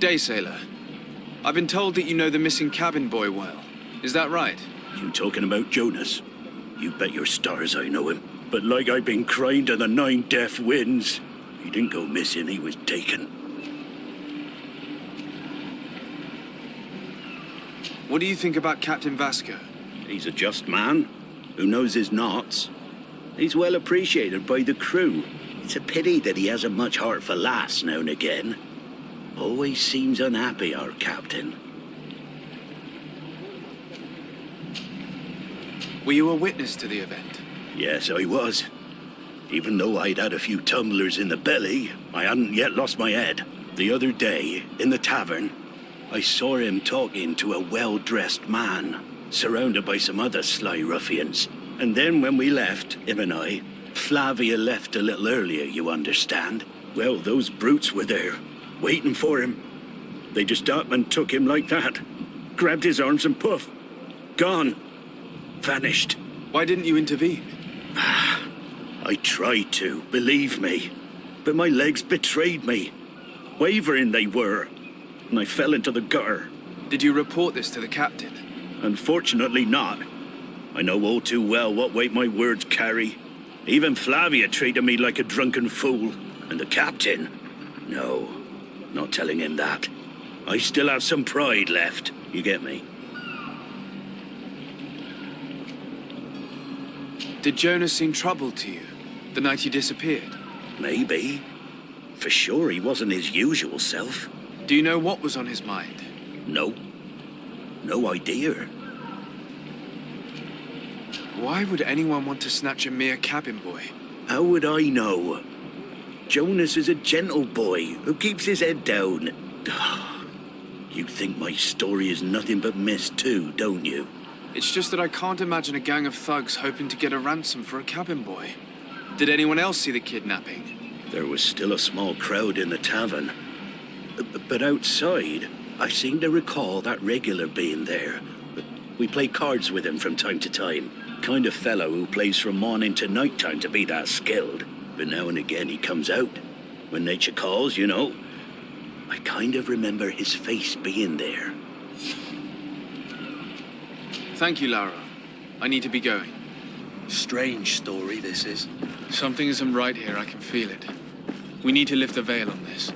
day, sailor. I've been told that you know the missing cabin boy well. Is that right? You talking about Jonas? You bet your stars I know him. But like I've been crying to the 9 deaf winds, he didn't go missing, he was taken. What do you think about Captain Vasco? He's a just man who knows his knots. He's well appreciated by the crew. It's a pity that he hasn't much heart for laughs now and again. Always seems unhappy, our captain. Were you a witness to the event? Yes, I was. Even though I'd had a few tumblers in the belly, I hadn't yet lost my head. The other day, in the tavern, I saw him talking to a well-dressed man, surrounded by some other sly ruffians. And then when we left, him and I, Flavia left a little earlier, you understand. Well, those brutes were there, waiting for him. They just up and took him like that. Grabbed his arms and poof. Gone. Vanished. Why didn't you intervene? I tried to, believe me. But my legs betrayed me. Wavering they were. And I fell into the gutter. Did you report this to the captain? Unfortunately not. I know all too well what weight my words carry. Even Flavia treated me like a drunken fool. And the captain? No, not telling him that. I still have some pride left. You get me? Did Jonas seem troubled to you the night you disappeared? Maybe. For sure he wasn't his usual self. Do you know what was on his mind? No. No idea. Why would anyone want to snatch a mere cabin boy? How would I know? Jonas is a gentle boy who keeps his head down. You think my story is nothing but mist too, don't you? It's just that I can't imagine a gang of thugs hoping to get a ransom for a cabin boy. Did anyone else see the kidnapping? There was still a small crowd in the tavern. But outside, I seem to recall that regular being there. We play cards with him from time to time. Kind of fellow who plays from morning to night time to be that skilled. But now and again he comes out. When nature calls, you know. I kind of remember his face being there. Thank you, Lara. I need to be going. Strange story, this is. Something isn't right here, I can feel it. We need to lift the veil on this.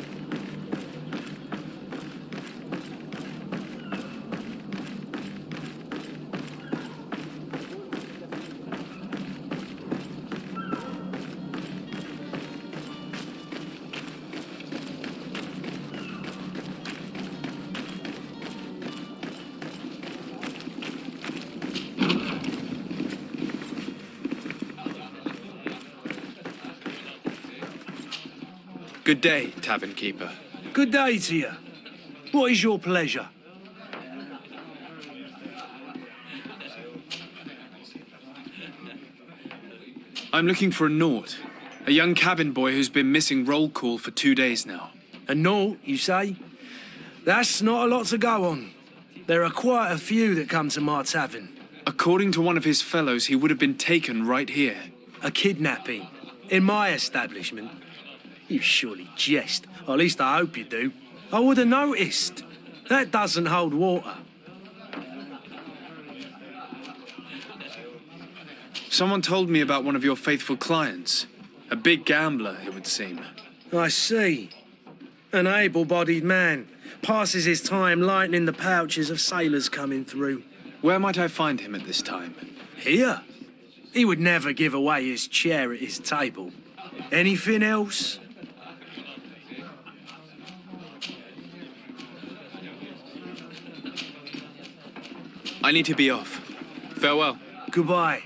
Good day, tavern keeper. Good day to you. What is your pleasure? I'm looking for a Naut, a young cabin boy who's been missing roll call for 2 days now. A Naut, you say? That's not a lot to go on. There are quite a few that come to my tavern. According to one of his fellows, he would have been taken right here. A kidnapping. In my establishment. You surely jest. Or at least I hope you do. I would have noticed. That doesn't hold water. Someone told me about one of your faithful clients. A big gambler, it would seem. I see. An able-bodied man. Passes his time lightening the pouches of sailors coming through. Where might I find him at this time? Here? He would never give away his chair at his table. Anything else? I need to be off. Farewell. Goodbye.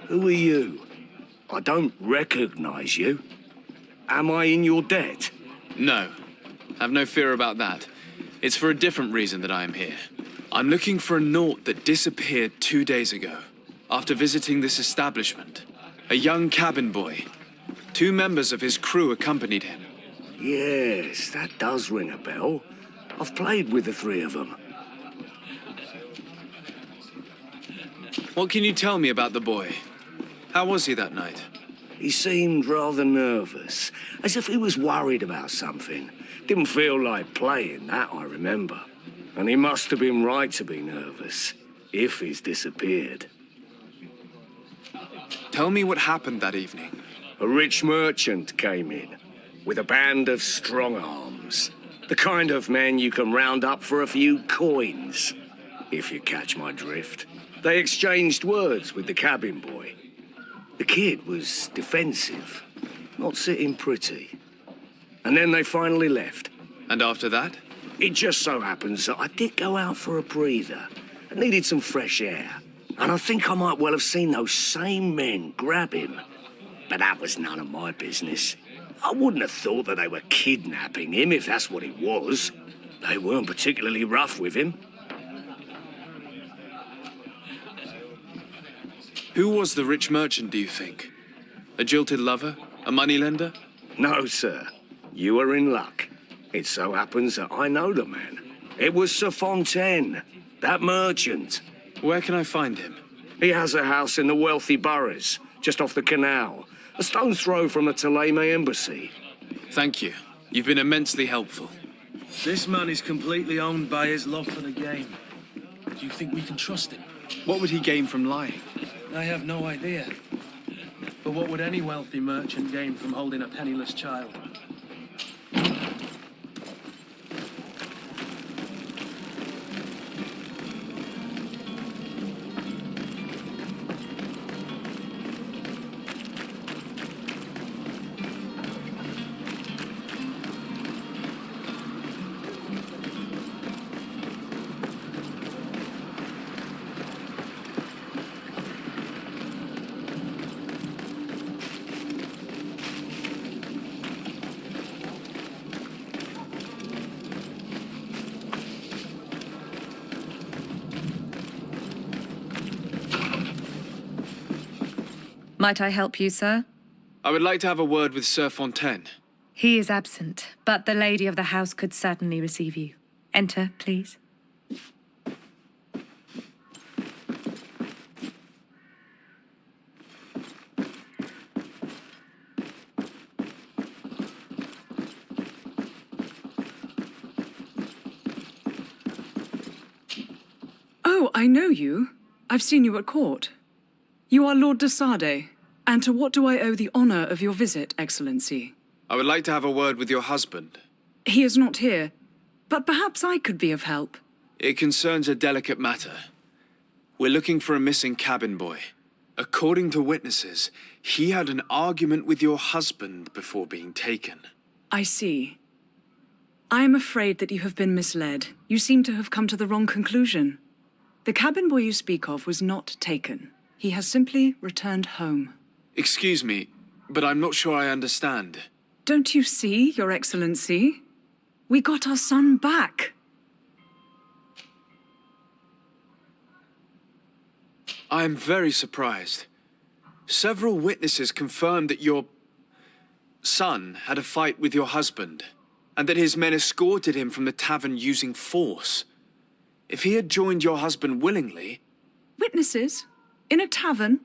Who are you? I don't recognize you. Am I in your debt? No. Have no fear about that. It's for a different reason that I am here. I'm looking for a Naut that disappeared 2 days ago, after visiting this establishment. A young cabin boy. 2 members of his crew accompanied him. Yes, that does ring a bell. I've played with the 3 of them. What can you tell me about the boy? How was he that night? He seemed rather nervous, as if he was worried about something. Didn't feel like playing, that I remember. And he must have been right to be nervous, if he's disappeared. Tell me what happened that evening. A rich merchant came in, with a band of strong arms. The kind of men you can round up for a few coins, if you catch my drift. They exchanged words with the cabin boy. The kid was defensive, not sitting pretty. And then they finally left. And after that? It just so happens that I did go out for a breather. I needed some fresh air. And I think I might well have seen those same men grab him. But that was none of my business. I wouldn't have thought that they were kidnapping him if that's what it was. They weren't particularly rough with him. Who was the rich merchant, do you think? A jilted lover? A moneylender? No, sir. You are in luck. It so happens that I know the man. It was Sir Fontaine, that merchant. Where can I find him? He has a house in the wealthy boroughs, just off the canal. A stone's throw from the Theleme embassy. Thank you. You've been immensely helpful. This man is completely owned by his love for the game. Do you think we can trust him? What would he gain from lying? I have no idea. But what would any wealthy merchant gain from holding a penniless child? Might I help you, sir? I would like to have a word with Sir Fontaine. He is absent, but the lady of the house could certainly receive you. Enter, please. Oh, I know you. I've seen you at court. You are Lord de Sade. And to what do I owe the honor of your visit, Excellency? I would like to have a word with your husband. He is not here, but perhaps I could be of help. It concerns a delicate matter. We're looking for a missing cabin boy. According to witnesses, he had an argument with your husband before being taken. I see. I am afraid that you have been misled. You seem to have come to the wrong conclusion. The cabin boy you speak of was not taken. He has simply returned home. Excuse me, but I'm not sure I understand. Don't you see, Your Excellency? We got our son back. I am very surprised. Several witnesses confirmed that your son had a fight with your husband, and that his men escorted him from the tavern using force. If he had joined your husband willingly... Witnesses? In a tavern?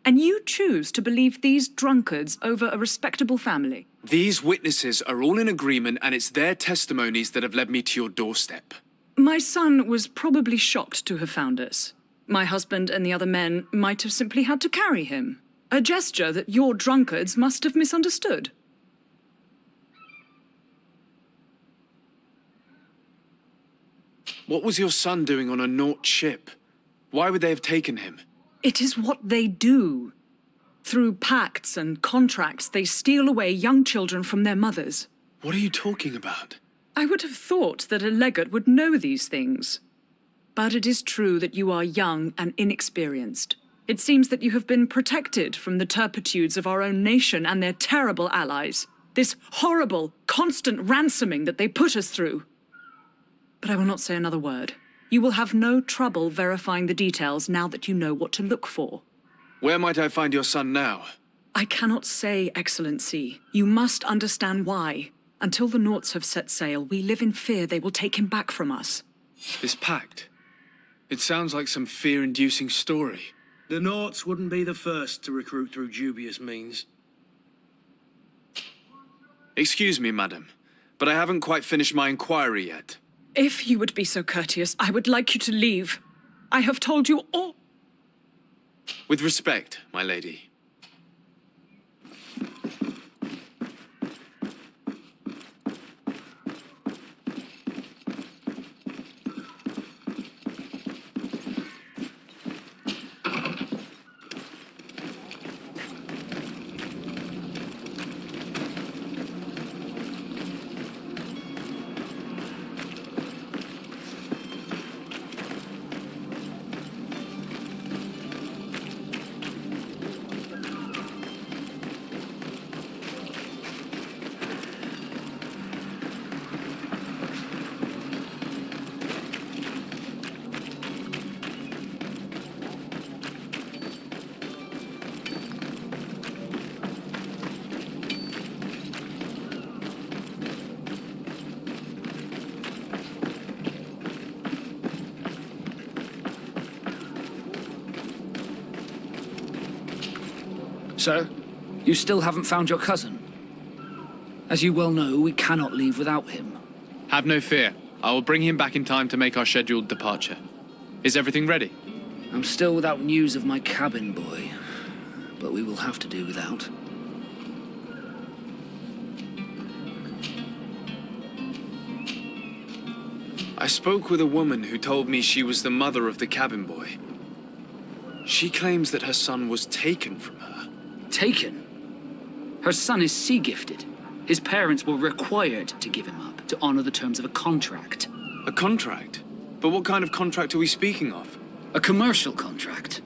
And you choose to believe these drunkards over a respectable family? These witnesses are all in agreement, and it's their testimonies that have led me to your doorstep. My son was probably shocked to have found us. My husband and the other men might have simply had to carry him. A gesture that your drunkards must have misunderstood. What was your son doing on a Naut ship? Why would they have taken him? It is what they do. Through pacts and contracts, they steal away young children from their mothers. What are you talking about? I would have thought that a legate would know these things. But it is true that you are young and inexperienced. It seems that you have been protected from the turpitudes of our own nation and their terrible allies. This horrible, constant ransoming that they put us through. But I will not say another word. You will have no trouble verifying the details now that you know what to look for. Where might I find your son now? I cannot say, Excellency. You must understand why. Until the Nauts have set sail, we live in fear they will take him back from us. This pact? It sounds like some fear-inducing story. The Nauts wouldn't be the first to recruit through dubious means. Excuse me, madam, but I haven't quite finished my inquiry yet. If you would be so courteous, I would like you to leave. I have told you all. With respect, my lady. Sir, you still haven't found your cousin. As you well know, we cannot leave without him. Have no fear. I will bring him back in time to make our scheduled departure. Is everything ready? I'm still without news of my cabin boy, but we will have to do without. I spoke with a woman who told me she was the mother of the cabin boy. She claims that her son was taken from her. Taken? Her son is sea-gifted. His parents were required to give him up to honor the terms of a contract. A contract? But what kind of contract are we speaking of? A commercial contract.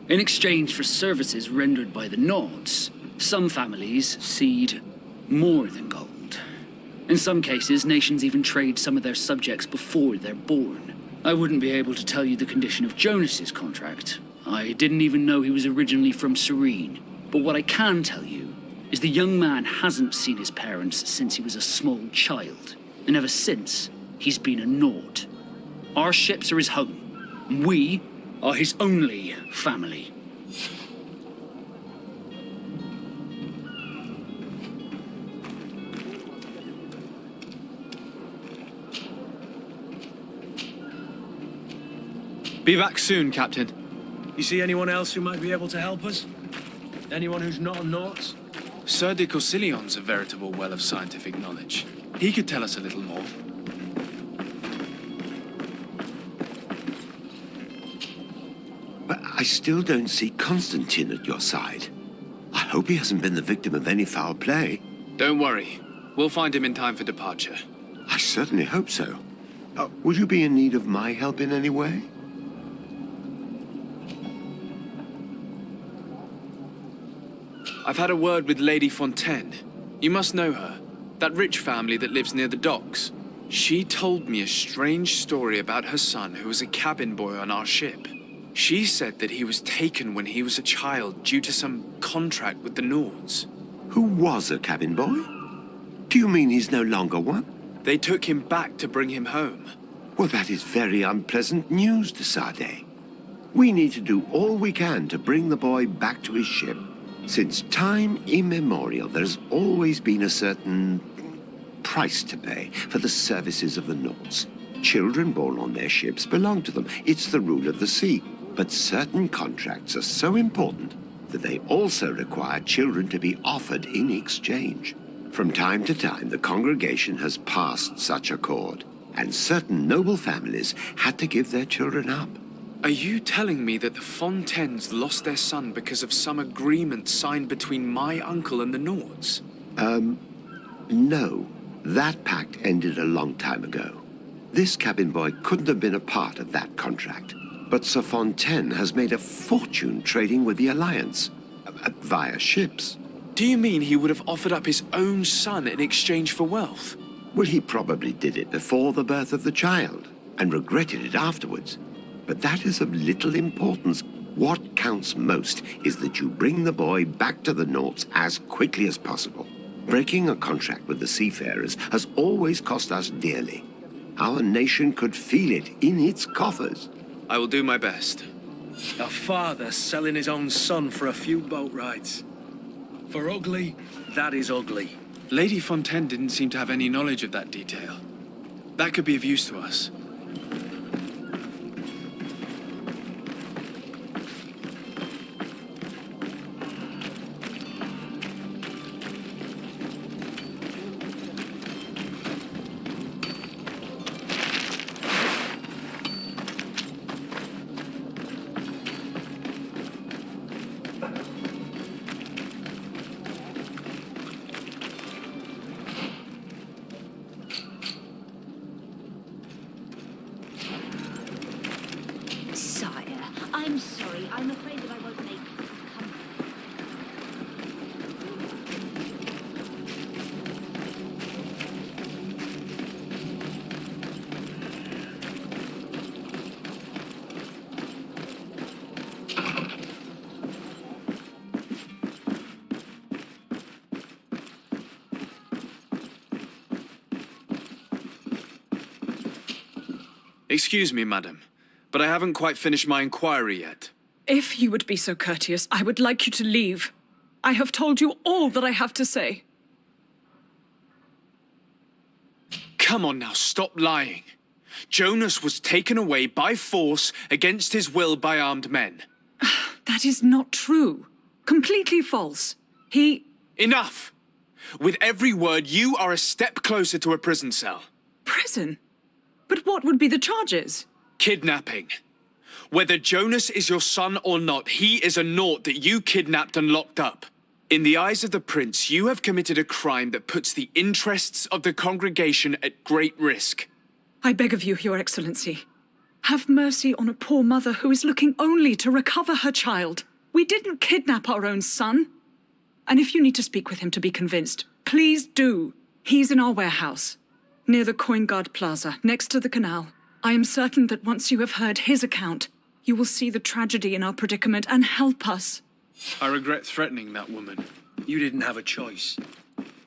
In exchange for services rendered by the Nords, some families cede more than gold. In some cases, nations even trade some of their subjects before they're born. I wouldn't be able to tell you the condition of Jonas's contract. I didn't even know he was originally from Serene. But what I can tell you is the young man hasn't seen his parents since he was a small child. And ever since, he's been a Nord. Our ships are his home, and we are his only family. Be back soon, Captain. You see anyone else who might be able to help us? Anyone who's not a Naut? Sir de Corsillion's a veritable well of scientific knowledge. He could tell us a little more. But I still don't see Constantine at your side. I hope he hasn't been the victim of any foul play. Don't worry. We'll find him in time for departure. I certainly hope so. Would you be in need of my help in any way? I've had a word with Lady Fontaine. You must know her. That rich family that lives near the docks. She told me a strange story about her son who was a cabin boy on our ship. She said that he was taken when he was a child due to some contract with the Nords. Who was a cabin boy? Do you mean he's no longer one? They took him back to bring him home. Well, that is very unpleasant news, de Sade. We need to do all we can to bring the boy back to his ship. Since time immemorial, there's always been a certain price to pay for the services of the Nords. Children born on their ships belong to them. It's the rule of the sea. But certain contracts are so important that they also require children to be offered in exchange. From time to time, the congregation has passed such accord, and certain noble families had to give their children up. Are you telling me that the Fontaines lost their son because of some agreement signed between my uncle and the Nords? No. That pact ended a long time ago. This cabin boy couldn't have been a part of that contract. But Sir Fontaine has made a fortune trading with the Alliance, via ships. Do you mean he would have offered up his own son in exchange for wealth? Well, he probably did it before the birth of the child, and regretted it afterwards. But that is of little importance. What counts most is that you bring the boy back to the Nords as quickly as possible. Breaking a contract with the seafarers has always cost us dearly. Our nation could feel it in its coffers. I will do my best. A father selling his own son for a few boat rides. For ugly, that is ugly. Lady Fontaine didn't seem to have any knowledge of that detail. That could be of use to us. Sire, I'm sorry. I'm afraid that I won't make company. Excuse me, madam, but I haven't quite finished my inquiry yet. If you would be so courteous, I would like you to leave. I have told you all that I have to say. Come on now, stop lying. Jonas was taken away by force against his will by armed men. That is not true. Completely false. He... Enough! With every word, you are a step closer to a prison cell. Prison? But what would be the charges? Kidnapping. Whether Jonas is your son or not, he is a naught that you kidnapped and locked up. In the eyes of the prince, you have committed a crime that puts the interests of the congregation at great risk. I beg of you, Your Excellency. Have mercy on a poor mother who is looking only to recover her child. We didn't kidnap our own son. And if you need to speak with him to be convinced, please do. He's in our warehouse, near the Coin Guard Plaza, next to the canal. I am certain that once you have heard his account, you will see the tragedy in our predicament and help us. I regret threatening that woman. You didn't have a choice.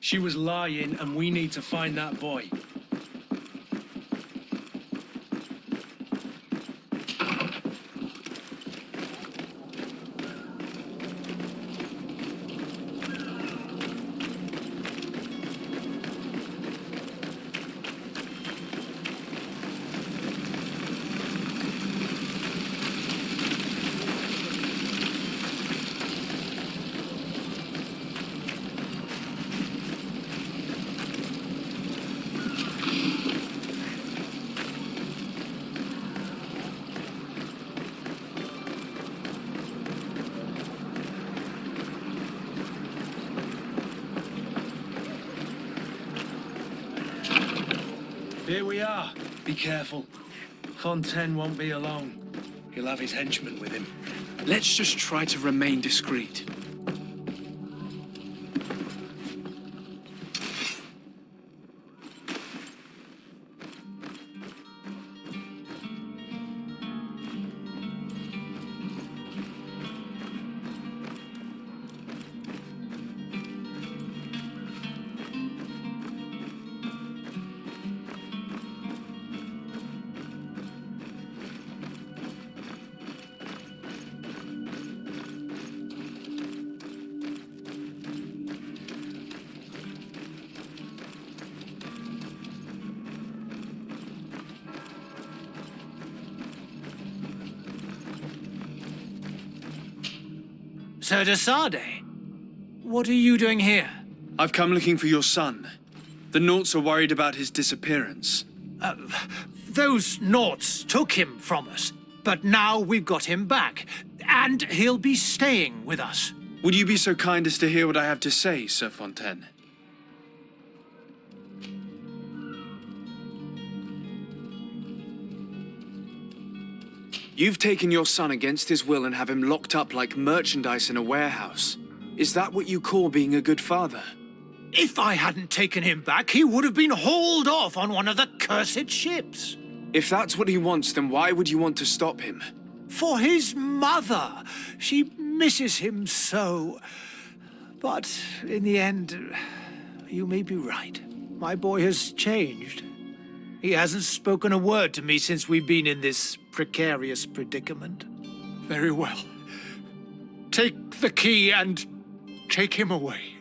She was lying, and we need to find that boy. Here we are. Be careful. Fontaine won't be alone. He'll have his henchmen with him. Let's just try to remain discreet. Sir de Sade, what are you doing here? I've come looking for your son. The Naughts are worried about his disappearance. Those Naughts took him from us, but now we've got him back, and he'll be staying with us. Would you be so kind as to hear what I have to say, Sir Fontaine? You've taken your son against his will and have him locked up like merchandise in a warehouse. Is that what you call being a good father? If I hadn't taken him back, he would have been hauled off on one of the cursed ships. If that's what he wants, then why would you want to stop him? For his mother. She misses him so. But in the end, you may be right. My boy has changed. He hasn't spoken a word to me since we've been in this precarious predicament. Very well. Take the key and take him away.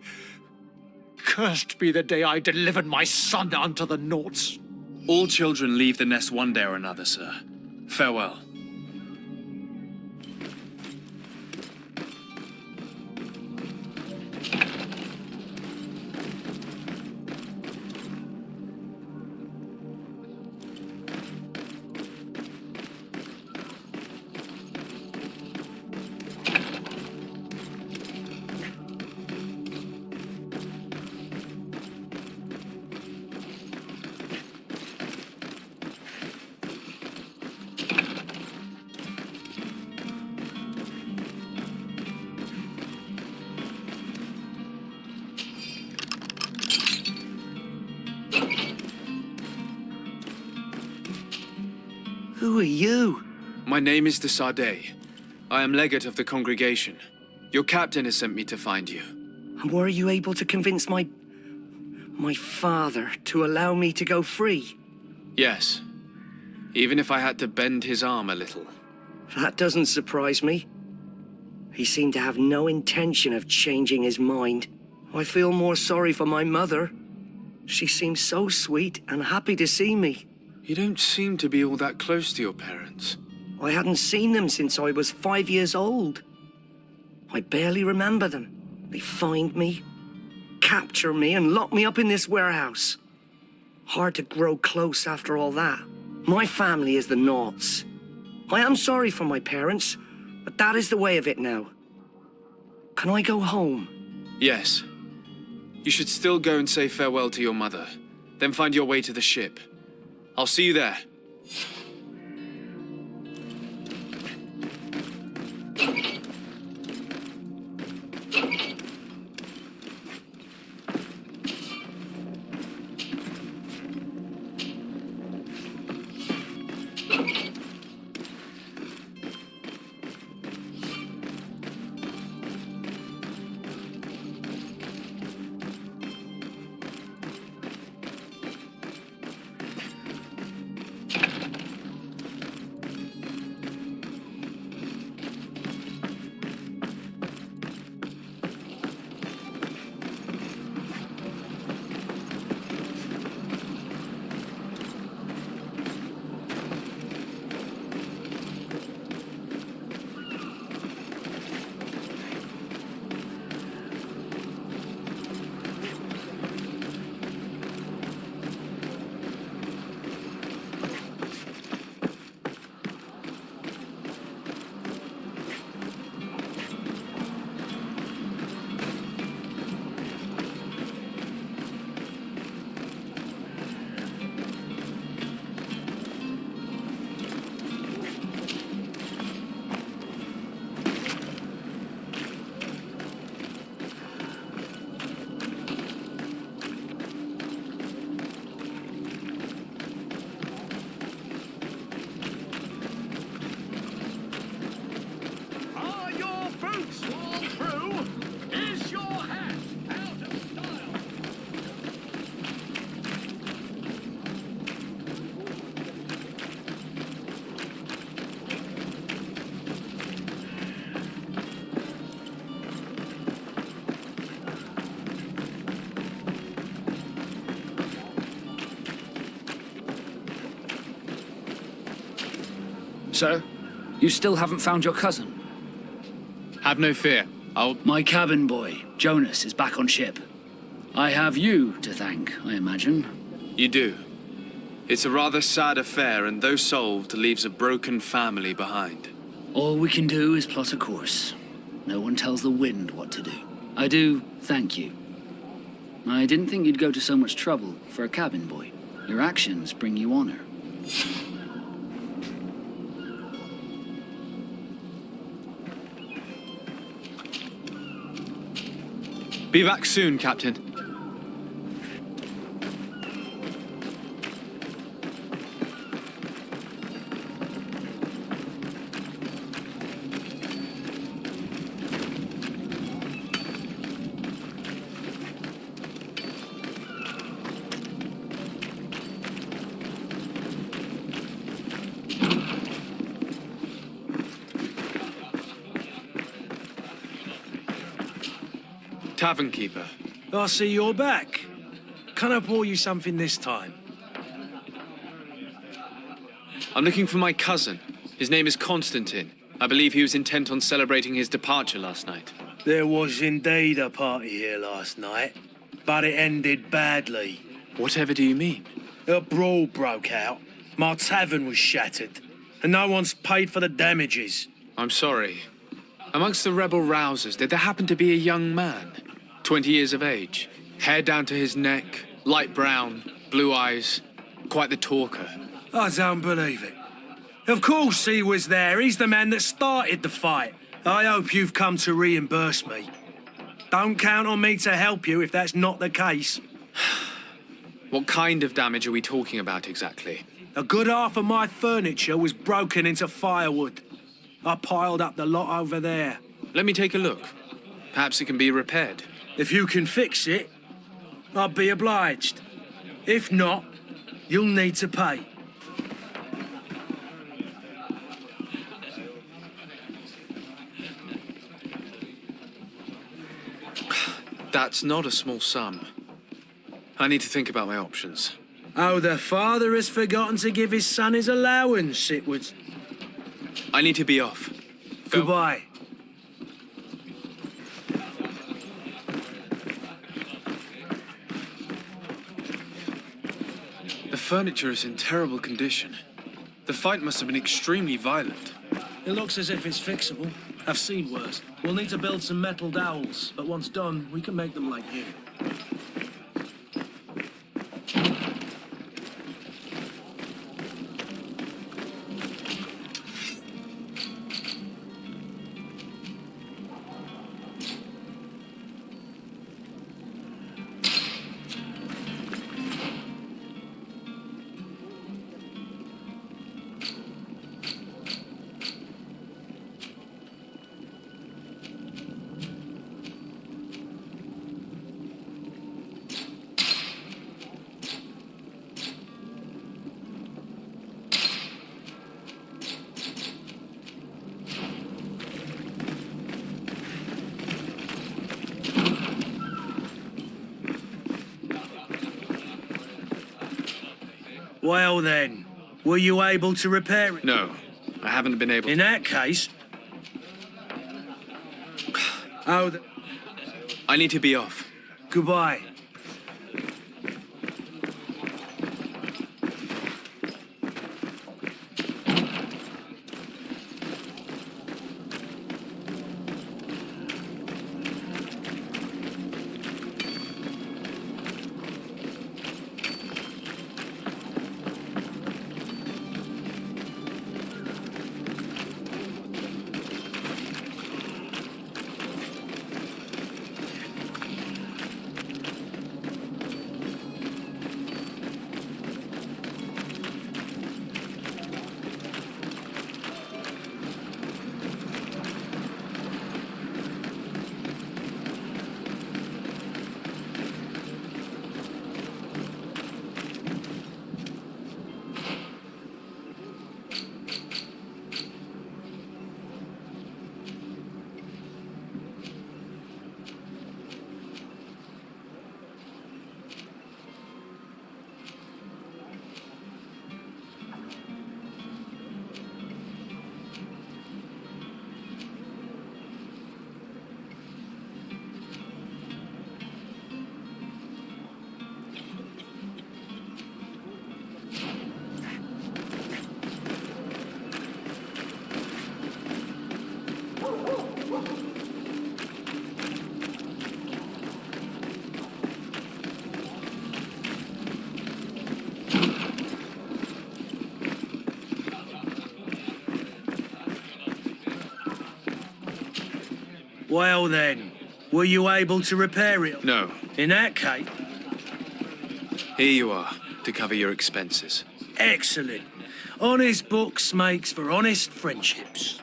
Cursed be the day I delivered my son unto the Naughts. All children leave the nest one day or another, sir. Farewell. Who are you? My name is de Sardet. I am legate of the congregation. Your captain has sent me to find you. And were you able to convince my father to allow me to go free? Yes. Even if I had to bend his arm a little. That doesn't surprise me. He seemed to have no intention of changing his mind. I feel more sorry for my mother. She seemed so sweet and happy to see me. You don't seem to be all that close to your parents. I hadn't seen them since I was 5 years old. I barely remember them. They find me, capture me, and lock me up in this warehouse. Hard to grow close after all that. My family is the Naughts. I am sorry for my parents, but that is the way of it now. Can I go home? Yes. You should still go and say farewell to your mother. Then find your way to the ship. I'll see you there. Sir, you still haven't found your cousin? Have no fear. My cabin boy, Jonas, is back on ship. I have you to thank, I imagine. You do. It's a rather sad affair, and though solved, leaves a broken family behind. All we can do is plot a course. No one tells the wind what to do. I do thank you. I didn't think you'd go to so much trouble for a cabin boy. Your actions bring you honor. Be back soon, Captain. Tavern keeper, I see you're back. Can I pour you something this time? I'm looking for my cousin. His name is Constantine. I believe he was intent on celebrating his departure last night. There was indeed a party here last night, but it ended badly. Whatever do you mean? A brawl broke out. My tavern was shattered, and no one's paid for the damages. I'm sorry. Amongst the rebel rousers, did there happen to be a young man? 20 years of age, hair down to his neck, light brown, blue eyes, quite the talker. I don't believe it. Of course he was there. He's the man that started the fight. I hope you've come to reimburse me. Don't count on me to help you if that's not the case. What kind of damage are we talking about exactly? A good half of my furniture was broken into firewood. I piled up the lot over there. Let me take a look. Perhaps it can be repaired. If you can fix it, I'll be obliged. If not, you'll need to pay. That's not a small sum. I need to think about my options. Oh, the father has forgotten to give his son his allowance, Sitwood. I need to be off. Go. Goodbye. The furniture is in terrible condition. The fight must have been extremely violent. It looks as if it's fixable. I've seen worse. We'll need to build some metal dowels, but once done, we can make them like you. Well then, were you able to repair it? No, I haven't been able In to. that case... Oh, I need to be off. goodbye. Well then, were you able to repair it? No. In that case... Here you are, to cover your expenses. Excellent. Honest books makes for honest friendships.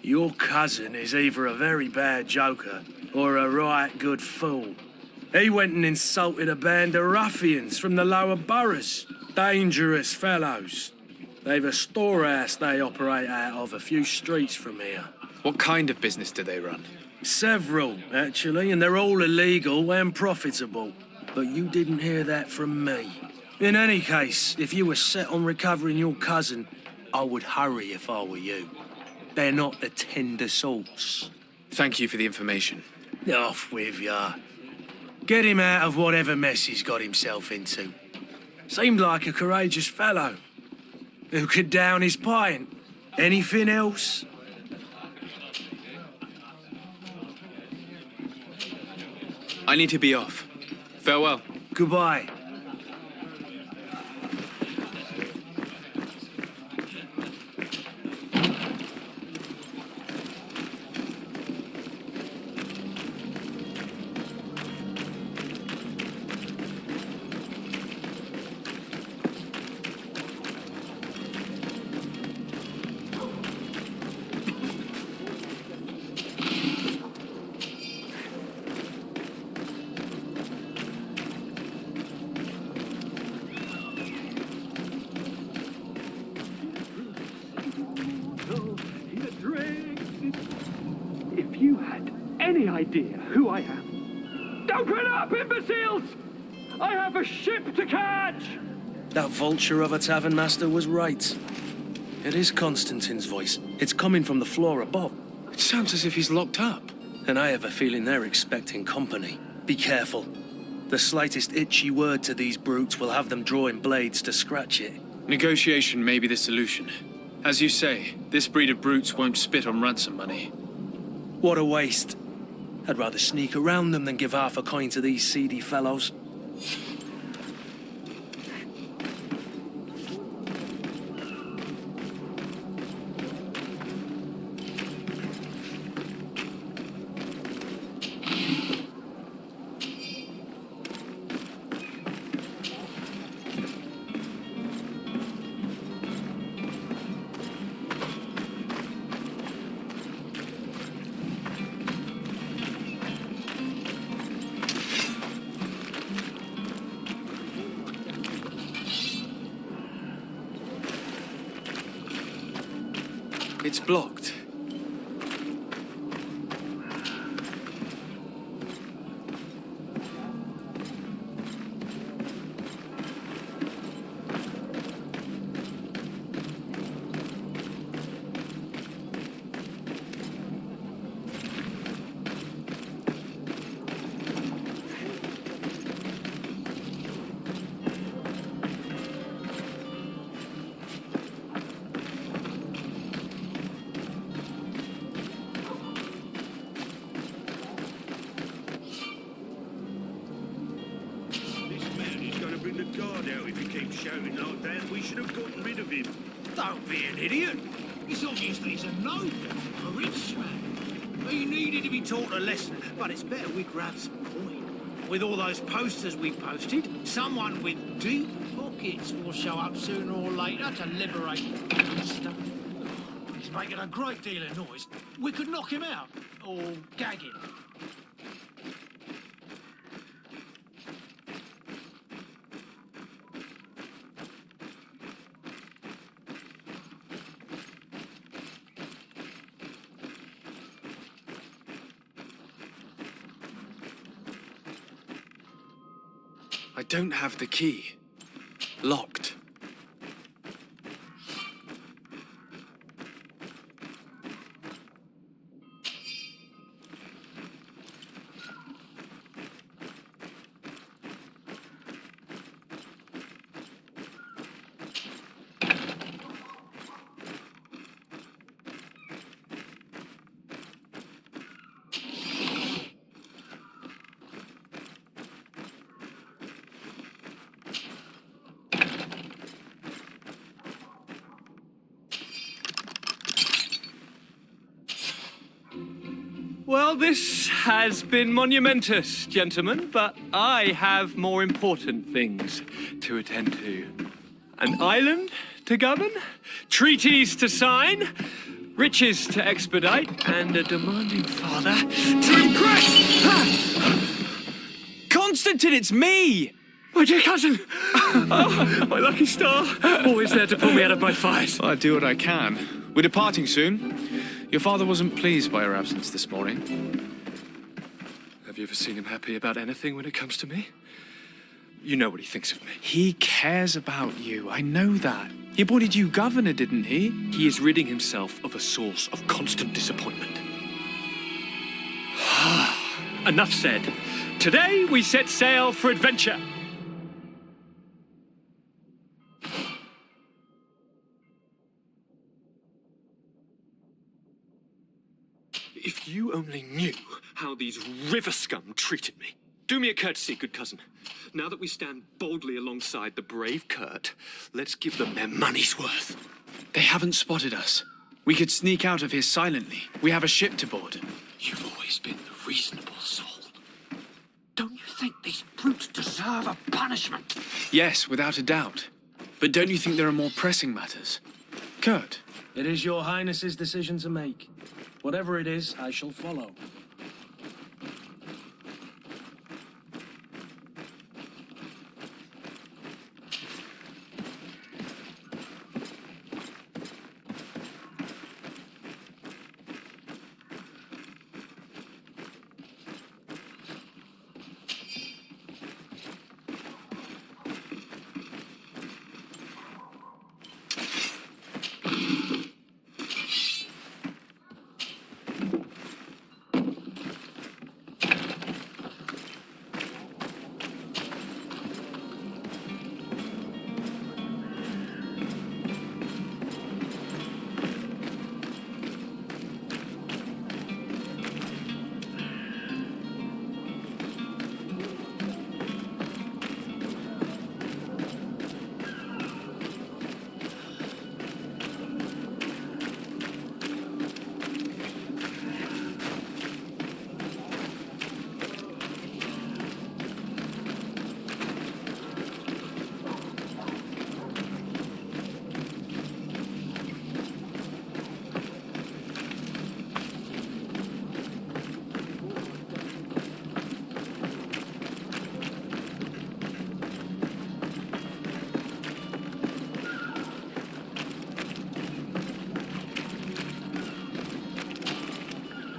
Your cousin is either a very bad joker or a right good fool. He went and insulted a band of ruffians from the lower boroughs. Dangerous fellows. They've a storehouse they operate out of a few streets from here. What kind of business do they run? Several, actually, and they're all illegal and profitable. But you didn't hear that from me. In any case, if you were set on recovering your cousin, I would hurry if I were you. They're not the tender sorts. Thank you for the information. Off with ya. Get him out of whatever mess he's got himself into. Seemed like a courageous fellow. Who could down his pint? Anything else? I need to be off. Farewell. Goodbye. If you had any idea who I am. Open up, imbeciles! I have a ship to catch! That vulture of a tavern master was right. It is Constantine's voice. It's coming from the floor above. It sounds as if he's locked up. And I have a feeling they're expecting company. Be careful. The slightest itchy word to these brutes will have them drawing blades to scratch it. Negotiation may be the solution. As you say, this breed of brutes won't spit on ransom money. What a waste. I'd rather sneak around them than give half a coin to these seedy fellows. It's blocked. Shouting like that, we should have gotten rid of him. Don't be an idiot. It's obvious that he's a noble, a rich man. He needed to be taught a lesson, but it's better we grab some coin. With all those posters we posted, someone with deep pockets will show up sooner or later to liberate the stuff. He's making a great deal of noise. We could knock him out, or gag him. I don't have the key. Locked. Well, this has been monumentous, gentlemen, but I have more important things to attend to. An island to govern, treaties to sign, riches to expedite, and a demanding father to impress! Constantine, it's me! My dear cousin! Oh, my lucky star! Always there to pull me out of my fires. I'll do what I can. We're departing soon. Your father wasn't pleased by your absence this morning. Have you ever seen him happy about anything when it comes to me? You know what he thinks of me. He cares about you, I know that. He appointed you governor, didn't he? He is ridding himself of a source of constant disappointment. Enough said. Today we set sail for adventure. If you only knew how these river scum treated me. Do me a courtesy, good cousin. Now that we stand boldly alongside the brave Kurt, let's give them their money's worth. They haven't spotted us. We could sneak out of here silently. We have a ship to board. You've always been the reasonable soul. Don't you think these brutes deserve a punishment? Yes, without a doubt. But don't you think there are more pressing matters? Kurt? It is your highness's decision to make. Whatever it is, I shall follow.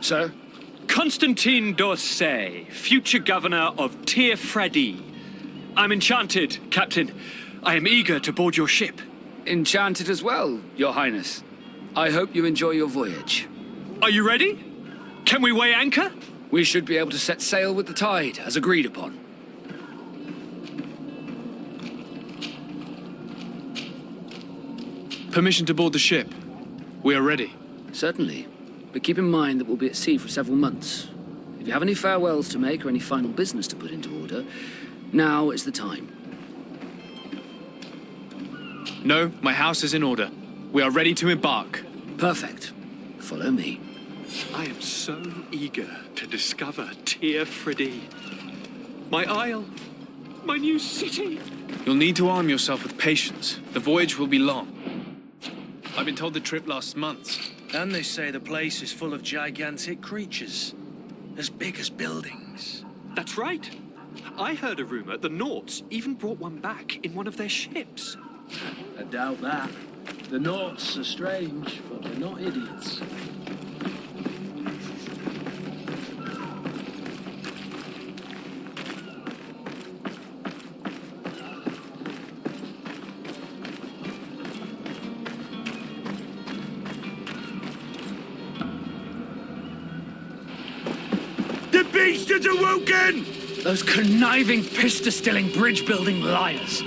Sir? Constantine d'Orsay, future governor of Tirfredi. I'm enchanted, Captain. I am eager to board your ship. Enchanted as well, Your Highness. I hope you enjoy your voyage. Are you ready? Can we weigh anchor? We should be able to set sail with the tide, as agreed upon. Permission to board the ship. We are ready. Certainly. But keep in mind that we'll be at sea for several months. If you have any farewells to make or any final business to put into order, now is the time. No, my house is in order. We are ready to embark. Perfect. Follow me. I am so eager to discover Tirfredi. My isle. My new city. You'll need to arm yourself with patience. The voyage will be long. I've been told the trip lasts months. And they say the place is full of gigantic creatures. As big as buildings. That's right. I heard a rumor the Nauts even brought one back in one of their ships. I doubt that. The Nauts are strange, but they're not idiots. The beast is awoken! Those conniving, pista-stilling, bridge-building liars.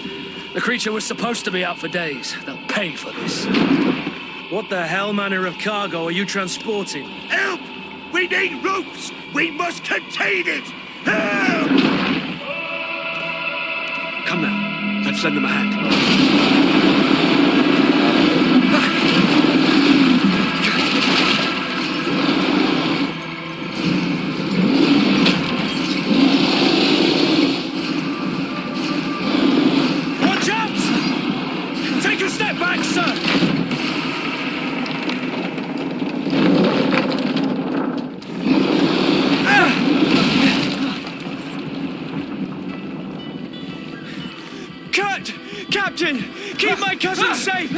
The creature was supposed to be out for days. They'll pay for this. What the hell manner of cargo are you transporting? Help! We need ropes! We must contain it! Help! Come now, let's lend them a hand. Watch out! Take a step back, sir! Kurt! Captain! Keep my cousin safe!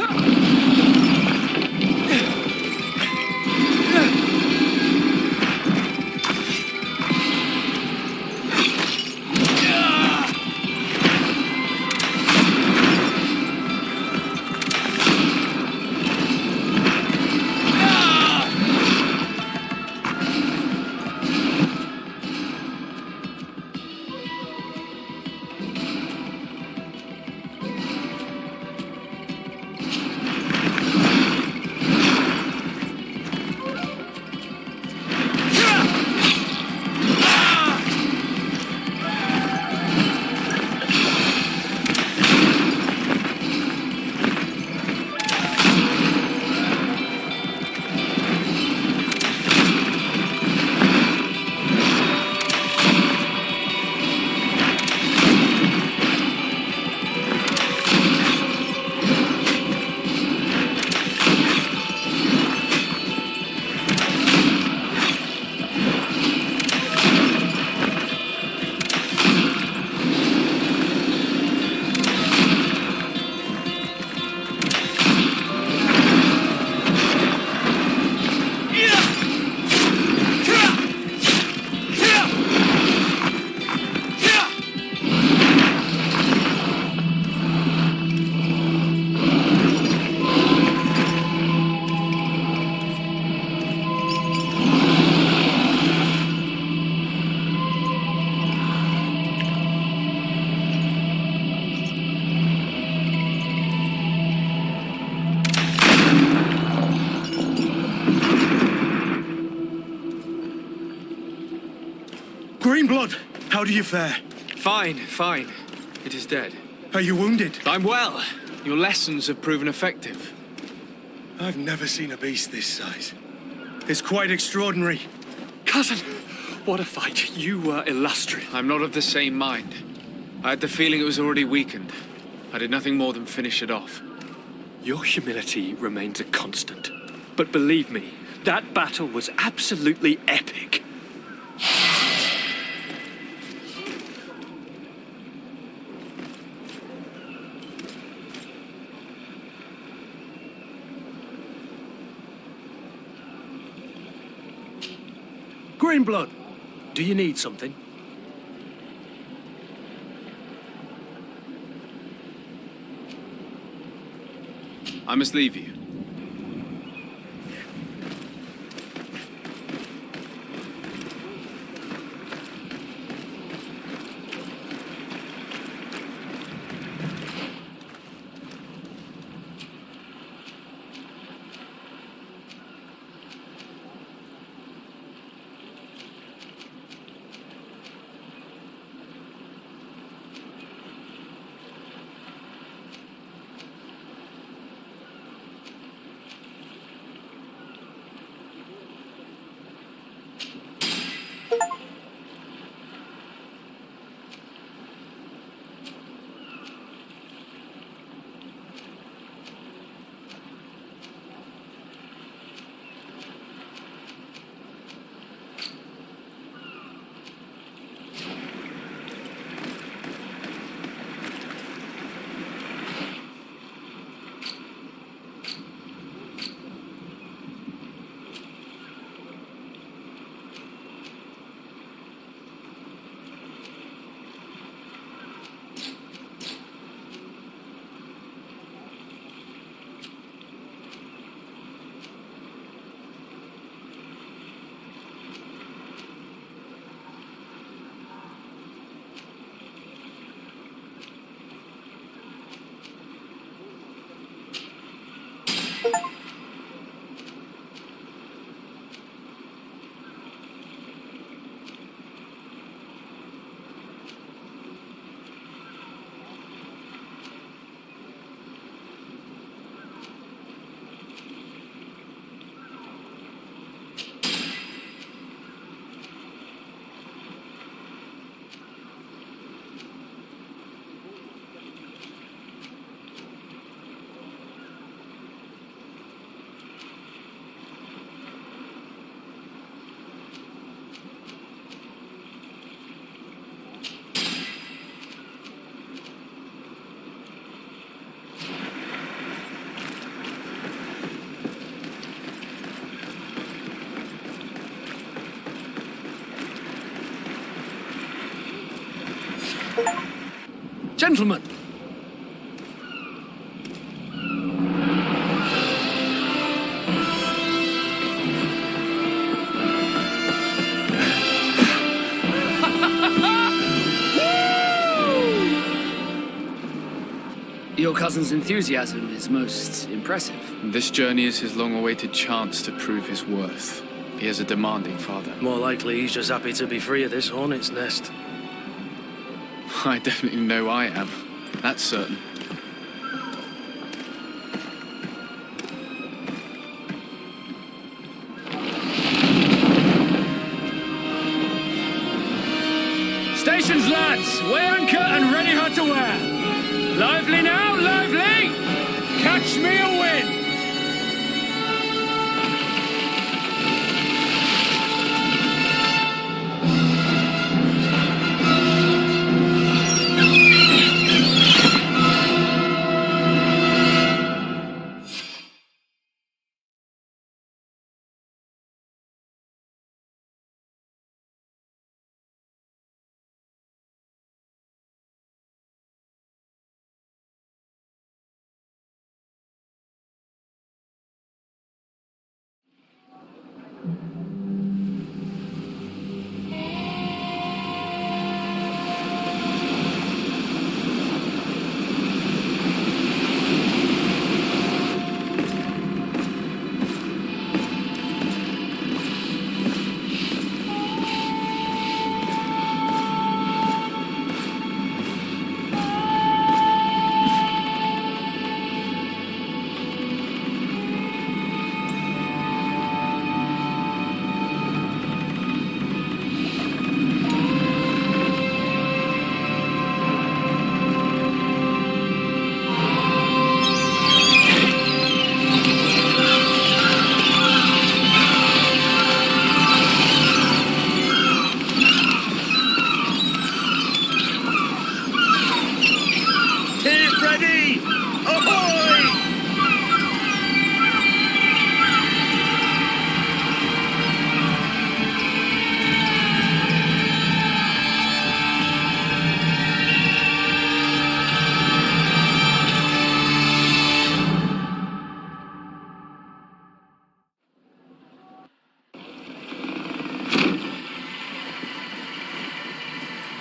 Greenblood, how do you fare? Fine, fine. It is dead. Are you wounded? I'm well. Your lessons have proven effective. I've never seen a beast this size. It's quite extraordinary. Cousin, what a fight. You were illustrious. I'm not of the same mind. I had the feeling it was already weakened. I did nothing more than finish it off. Your humility remains a constant. But believe me, that battle was absolutely epic. Greenblood, do you need something? I must leave you. Gentlemen, Your cousin's enthusiasm is most impressive. This journey is his long-awaited chance to prove his worth. He has a demanding father. more likely he's just happy to be free of this hornet's nest. I definitely know I am. That's certain. Stations, lads! Weigh anchor and ready her to wear. Lively now, lively! Catch me a wind!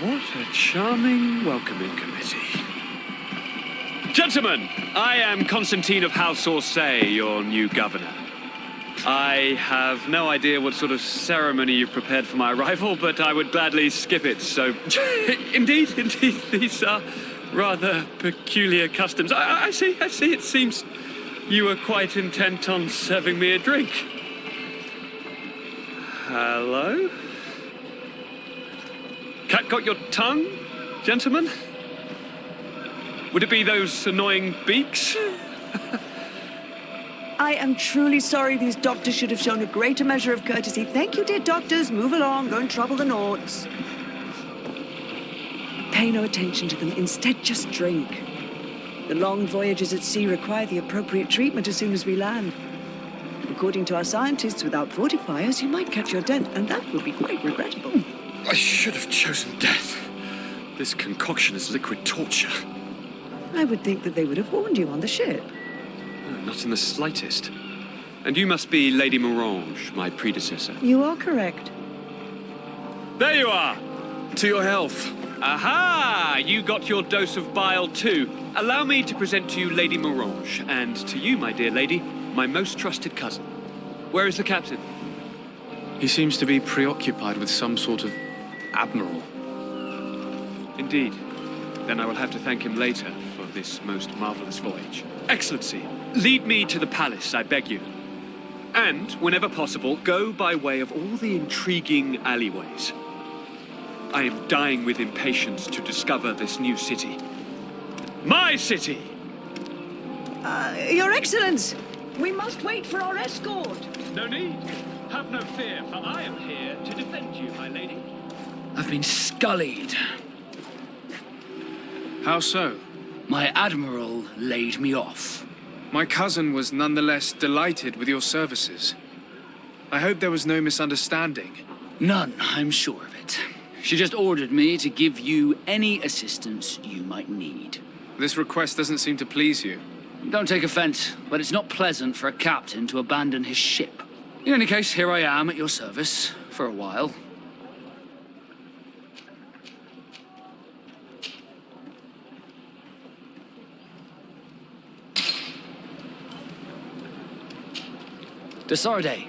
What a charming welcoming committee. Gentlemen, I am Constantine of House Orsay, your new governor. I have no idea what sort of ceremony you've prepared for my arrival, but I would gladly skip it, so... indeed, these are rather peculiar customs. I see. It seems you were quite intent on serving me a drink. Hello? Cat got your tongue, gentlemen? Would it be those annoying beaks? I am truly sorry these doctors should have shown a greater measure of courtesy. Thank you, dear doctors. Move along, go and trouble the Nauts. Pay no attention to them. Instead, just drink. The long voyages at sea require the appropriate treatment as soon as we land. According to our scientists, without fortifiers, you might catch your death, and that would be quite regrettable. I should have chosen death. This concoction is liquid torture. I would think that they would have warned you on the ship. Not in the slightest. And you must be Lady Morange, my predecessor. You are correct. There you are! To your health. Aha! You got your dose of bile too. Allow me to present to you Lady Morange, and to you, my dear lady, my most trusted cousin. Where is the captain? He seems to be preoccupied with some sort of admiral. Indeed. Then I will have to thank him later for this most marvelous voyage. Excellency, lead me to the palace, I beg you. And, whenever possible, go by way of all the intriguing alleyways. I am dying with impatience to discover this new city. My city! Your Excellence! We must wait for our escort. No need. Have no fear, for I am here to defend you, my lady. I've been scullied. How so? My admiral laid me off. My cousin was nonetheless delighted with your services. I hope there was no misunderstanding. None, I'm sure of it. She just ordered me to give you any assistance you might need. This request doesn't seem to please you. Don't take offense, but it's not pleasant for a captain to abandon his ship. In any case, here I am at your service for a while. Desarde,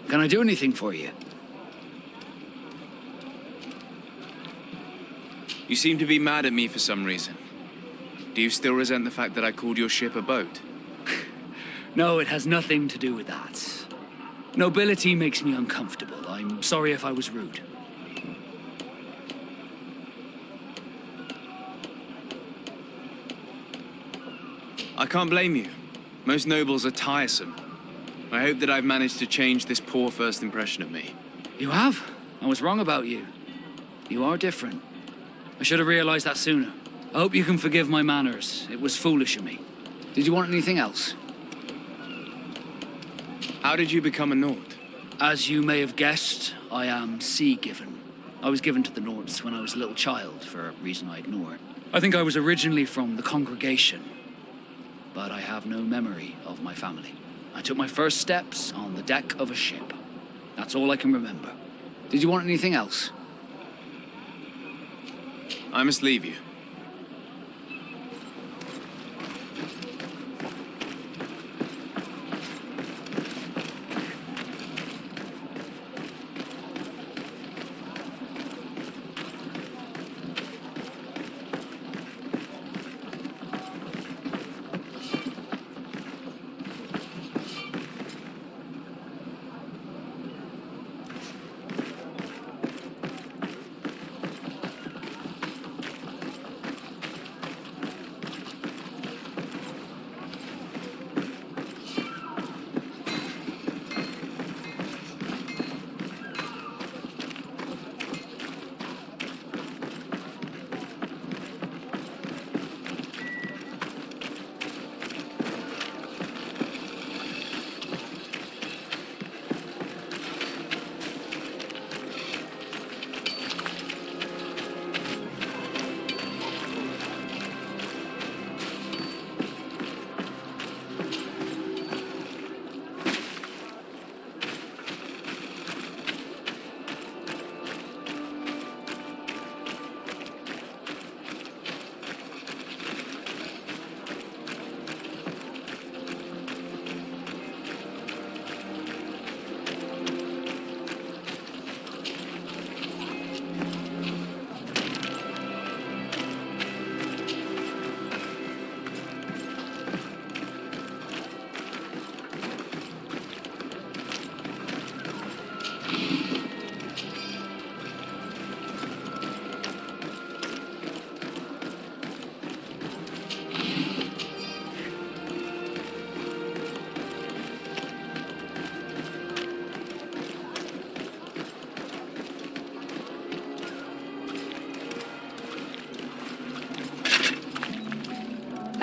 can I do anything for you? You seem to be mad at me for some reason. Do you still resent the fact that I called your ship a boat? No, it has nothing to do with that. Nobility makes me uncomfortable. I'm sorry if I was rude. I can't blame you. Most nobles are tiresome. I hope that I've managed to change this poor first impression of me. You have? I was wrong about you. You are different. I should have realized that sooner. I hope you can forgive my manners. It was foolish of me. Did you want anything else? How did you become a Nord? As you may have guessed, I am sea-given. I was given to the Nords when I was a little child, for a reason I ignore. I think I was originally from the congregation, but I have no memory of my family. I took my first steps on the deck of a ship. That's all I can remember. Did you want anything else? I must leave you.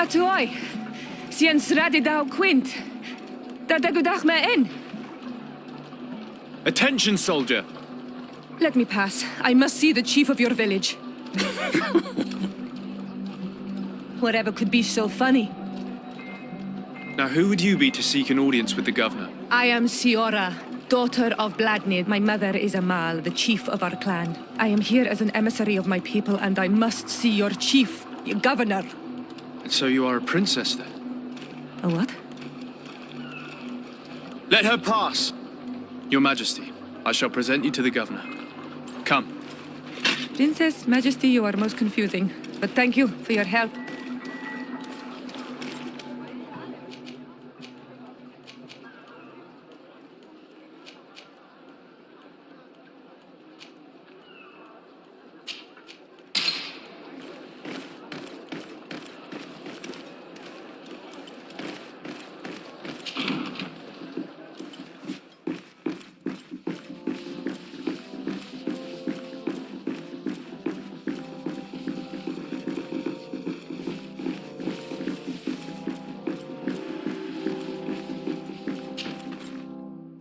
Atuoi. Sien sradi dau quint. Da dagudach me in. Attention, soldier! Let me pass. I must see the chief of your village. Whatever could be so funny? Now, who would you be to seek an audience with the governor? I am Siora, daughter of Bladnid. My mother is Amal, the chief of our clan. I am here as an emissary of my people, and I must see your chief, your governor. And so you are a princess, then? A what? Let her pass! Your Majesty, I shall present you to the governor. Come. Princess, Majesty, you are most confusing. But thank you for your help.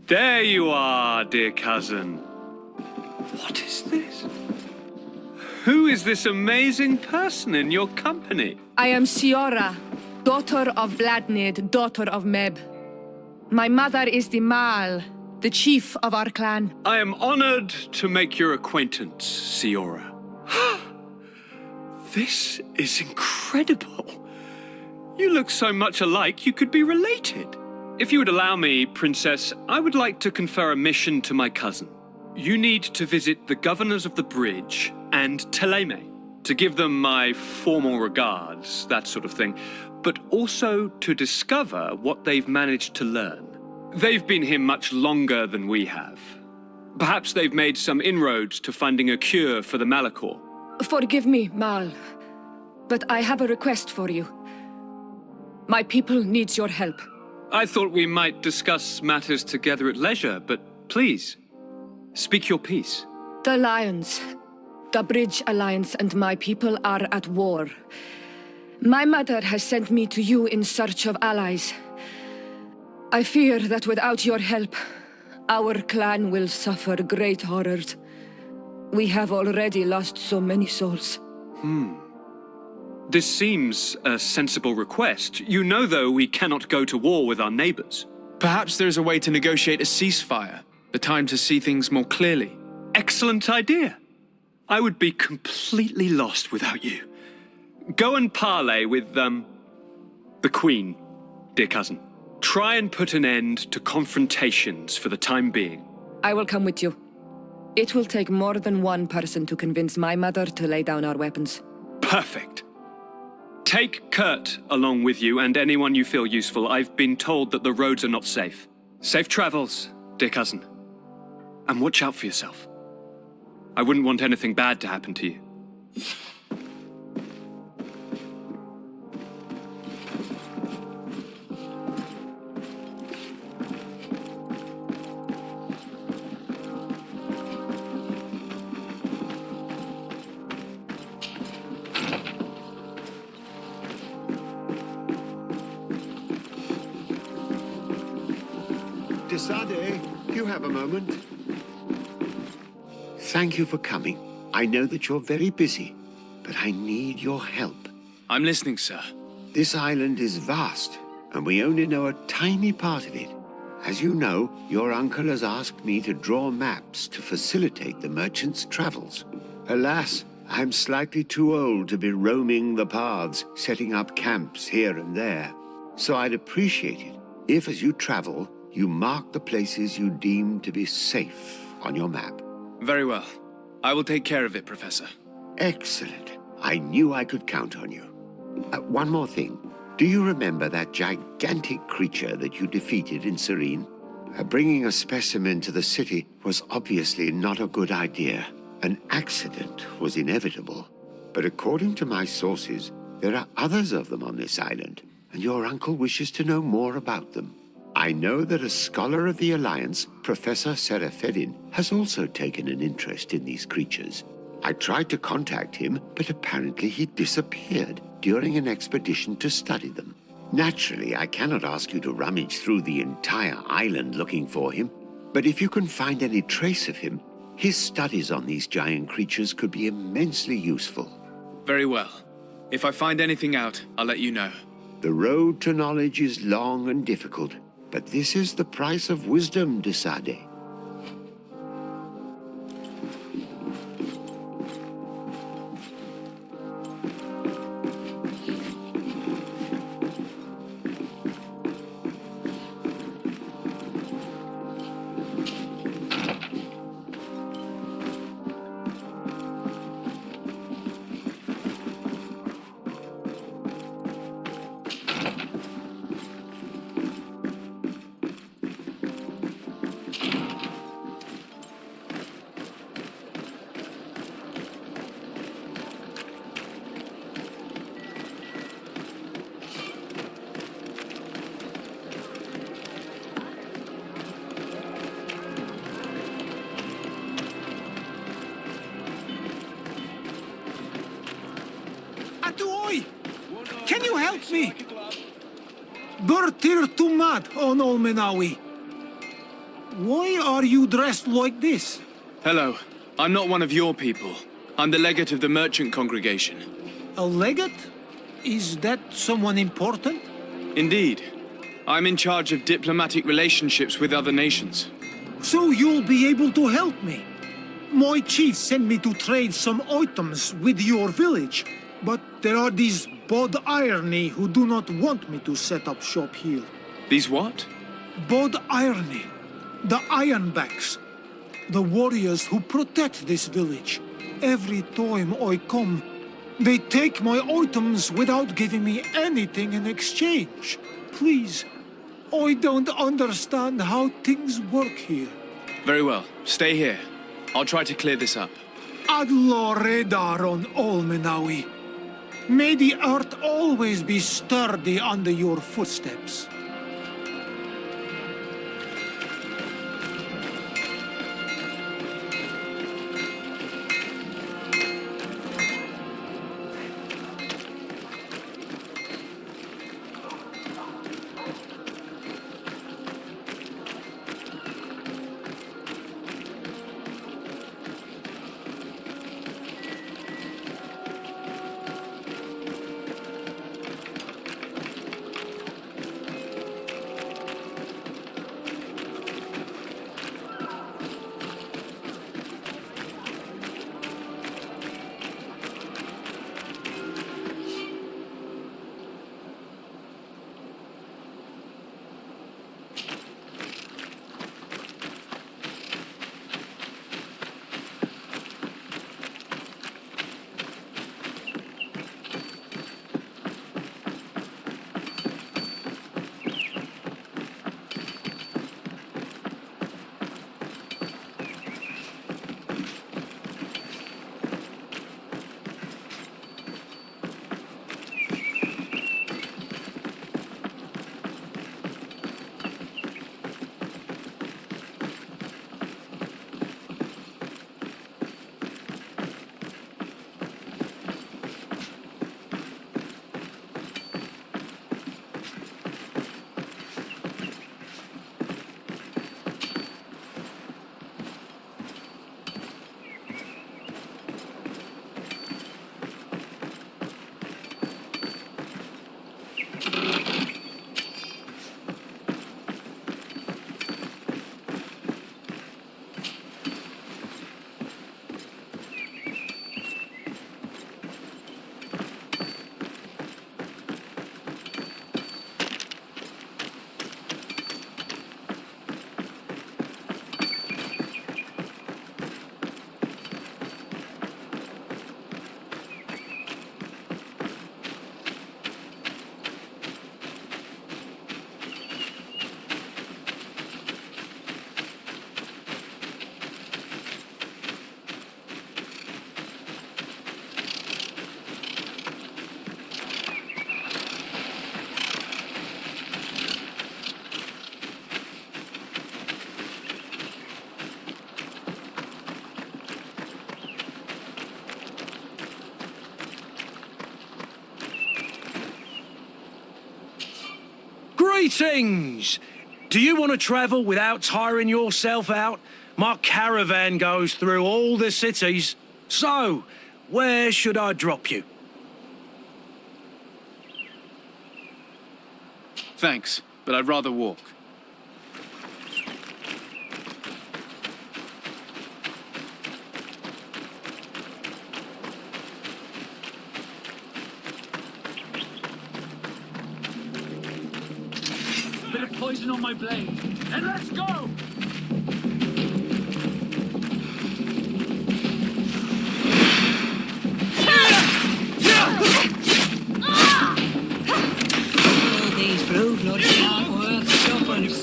There you are, dear cousin. What is this? Who is this amazing person in your company? I am Siora, daughter of Bladnid, daughter of Meb. My mother is the Mal, the chief of our clan. I am honored to make your acquaintance, Siora. This is incredible. You look so much alike you could be related. If you would allow me, Princess, I would like to confer a mission to my cousin. You need to visit the governors of the bridge and Teleme to give them my formal regards, that sort of thing, but also to discover what they've managed to learn. They've been here much longer than we have. Perhaps they've made some inroads to finding a cure for the Malachor. Forgive me, Mal, but I have a request for you. My people needs your help. I thought we might discuss matters together at leisure, but please, speak your piece. The Lions, the Bridge Alliance and my people are at war. My mother has sent me to you in search of allies. I fear that without your help, our clan will suffer great horrors. We have already lost so many souls. This seems a sensible request. You know, though, we cannot go to war with our neighbors. Perhaps there is a way to negotiate a ceasefire, the time to see things more clearly. Excellent idea. I would be completely lost without you. Go and parley with, the Queen, dear cousin. Try and put an end to confrontations for the time being. I will come with you. It will take more than one person to convince my mother to lay down our weapons. Perfect. Take Kurt along with you and anyone you feel useful. I've been told that the roads are not safe. Safe travels, dear cousin. And watch out for yourself. I wouldn't want anything bad to happen to you. Desade, you have a moment? Thank you for coming. I know that you're very busy, but I need your help. I'm listening, sir. This island is vast, and we only know a tiny part of it. As you know, your uncle has asked me to draw maps to facilitate the merchants' travels. Alas, I'm slightly too old to be roaming the paths, setting up camps here and there. So I'd appreciate it if, as you travel, you mark the places you deem to be safe on your map. Very well. I will take care of it, Professor. Excellent. I knew I could count on you. One more thing. Do you remember that gigantic creature that you defeated in Serene? Bringing a specimen to the city was obviously not a good idea. An accident was inevitable. But according to my sources, there are others of them on this island, and your uncle wishes to know more about them. I know that a scholar of the Alliance, Professor Serafedin, has also taken an interest in these creatures. I tried to contact him, but apparently he disappeared. during an expedition to study them. Naturally, I cannot ask you to rummage through the entire island looking for him, but if you can find any trace of him, his studies on these giant creatures could be immensely useful. Very well. If I find anything out, I'll let you know. The road to knowledge is long and difficult, but this is the price of wisdom, de Sade. Atuoi! Can you help me? Bertir Tumat on Olmenawi. Why are you dressed like this? Hello. I'm not one of your people. I'm the legate of the merchant congregation. A legate? Is that someone important? Indeed. I'm in charge of diplomatic relationships with other nations. So you'll be able to help me. My chief sent me to trade some items with your village, but there are these Bod Irony who do not want me to set up shop here. These what? Bod Irony, the Ironbacks, the warriors who protect this village. Every time I come, they take my items without giving me anything in exchange. Please, I don't understand how things work here. Very well. Stay here. I'll try to clear this up. Adlo Redar on Olmenawi. May the earth always be sturdy under your footsteps. Greetings! Do you want to travel without tiring yourself out? My caravan goes through all the cities. So, where should I drop you? Thanks, but I'd rather walk. Bit of poison on my blade, and let's go! These blue bloods aren't worth tuppence.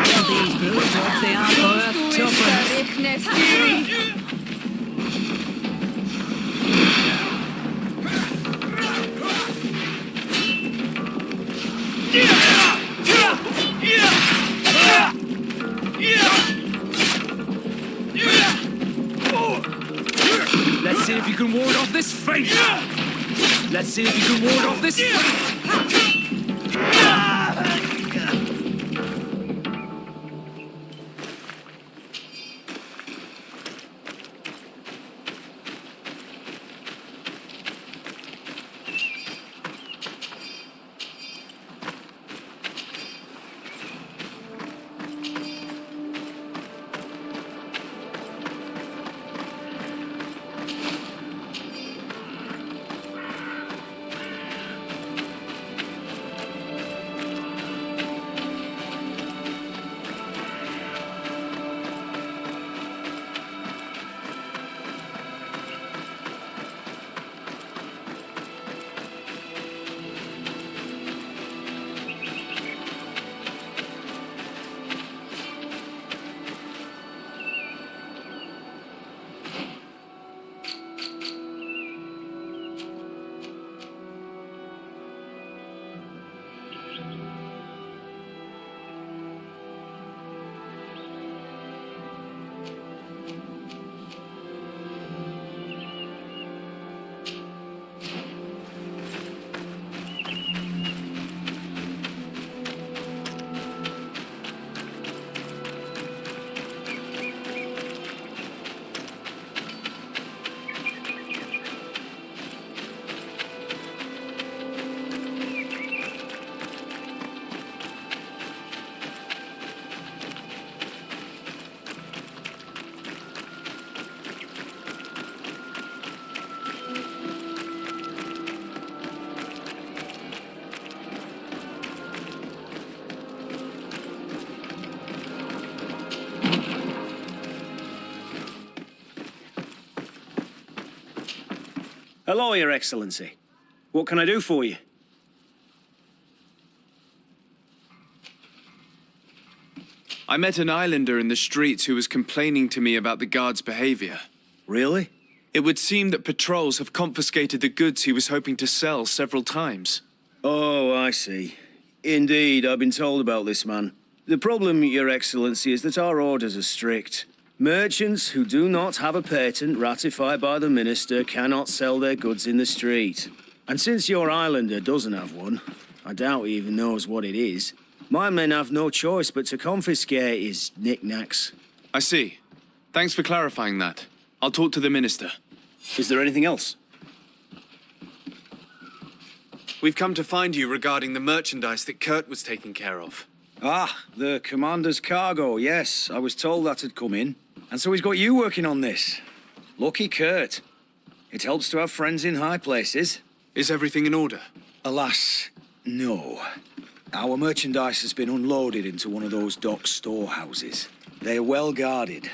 These blue bloods, they aren't worth tuppence. Let's see if you can ward off this fate! Let's see if you can ward off this fate! Hello, Your Excellency. What can I do for you? I met an islander in the streets who was complaining to me about the guard's behavior. Really? It would seem that patrols have confiscated the goods he was hoping to sell several times. Oh, I see. Indeed, I've been told about this man. The problem, Your Excellency, is that our orders are strict. Merchants who do not have a patent ratified by the minister cannot sell their goods in the street. And since your islander doesn't have one, I doubt he even knows what it is, my men have no choice but to confiscate his knickknacks. I see. Thanks for clarifying that. I'll talk to the minister. Is there anything else? We've come to find you regarding the merchandise that Kurt was taking care of. Ah, the commander's cargo, yes. I was told that had come in. And so he's got you working on this. Lucky Kurt. It helps to have friends in high places. Is everything in order? Alas, no. Our merchandise has been unloaded into one of those dock storehouses. They are well guarded.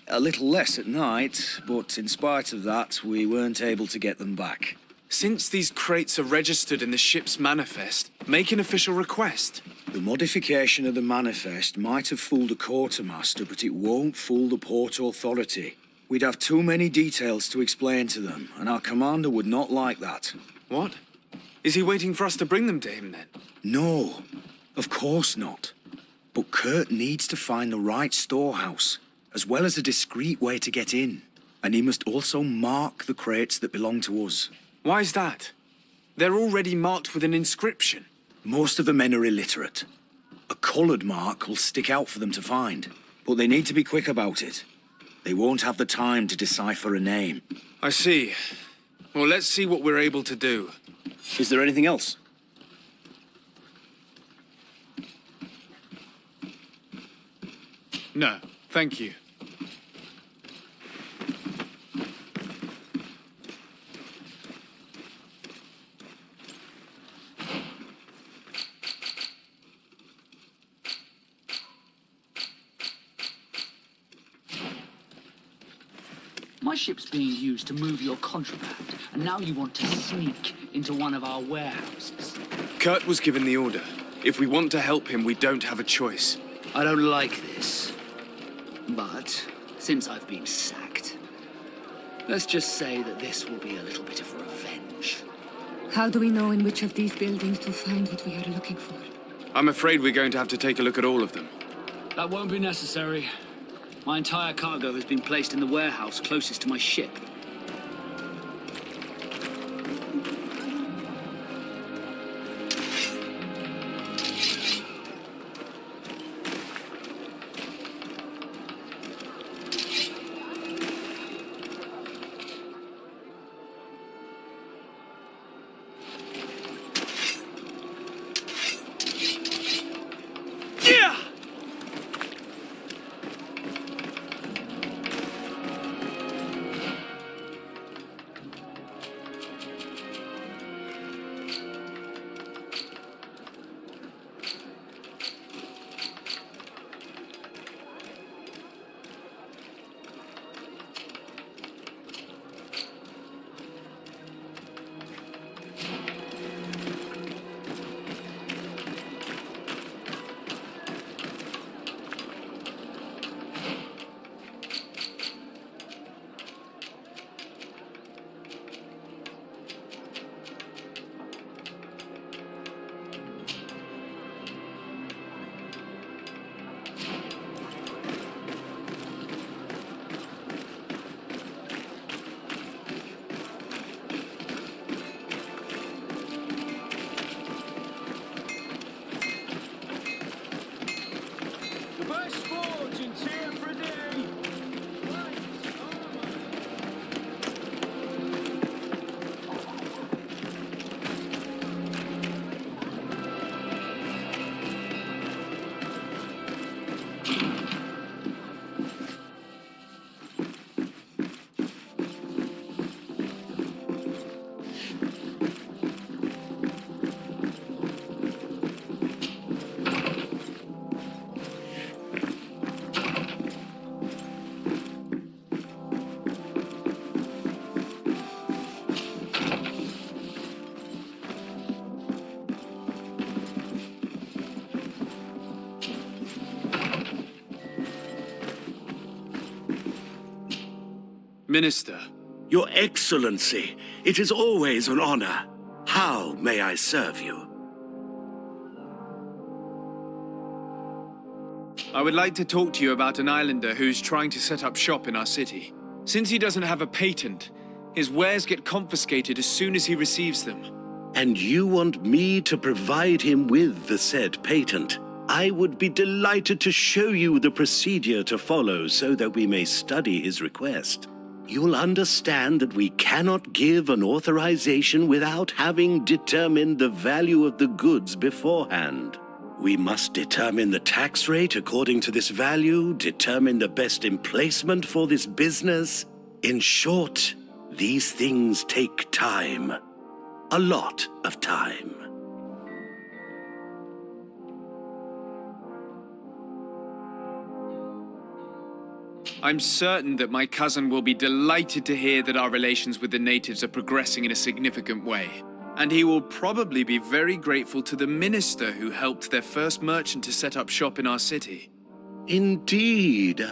A little less at night, but in spite of that, we weren't able to get them back. Since these crates are registered in the ship's manifest, make an official request. The modification of the manifest might have fooled a quartermaster, but it won't fool the port authority. We'd have too many details to explain to them, and our commander would not like that. What? Is he waiting for us to bring them to him, then? No, of course not. But Kurt needs to find the right storehouse, as well as a discreet way to get in. And he must also mark the crates that belong to us. Why's that? They're already marked with an inscription. Most of the men are illiterate. A coloured mark will stick out for them to find, but they need to be quick about it. They won't have the time to decipher a name. I see. Well, let's see what we're able to do. Is there anything else? No, thank you. My ship's being used to move your contraband, and now you want to sneak into one of our warehouses. Kurt was given the order. If we want to help him, we don't have a choice. I don't like this. But, since I've been sacked, let's just say that this will be a little bit of revenge. How do we know in which of these buildings to find what we are looking for? I'm afraid we're going to have to take a look at all of them. That won't be necessary. My entire cargo has been placed in the warehouse closest to my ship. Minister. Your Excellency, it is always an honor. How may I serve you? I would like to talk to you about an islander who's trying to set up shop in our city. Since he doesn't have a patent, his wares get confiscated as soon as he receives them. And you want me to provide him with the said patent? I would be delighted to show you the procedure to follow so that we may study his request. You'll understand that we cannot give an authorization without having determined the value of the goods beforehand. We must determine the tax rate according to this value, determine the best emplacement for this business. In short, these things take time. A lot of time. I'm certain that my cousin will be delighted to hear that our relations with the natives are progressing in a significant way. And he will probably be very grateful to the minister who helped their first merchant to set up shop in our city. Indeed.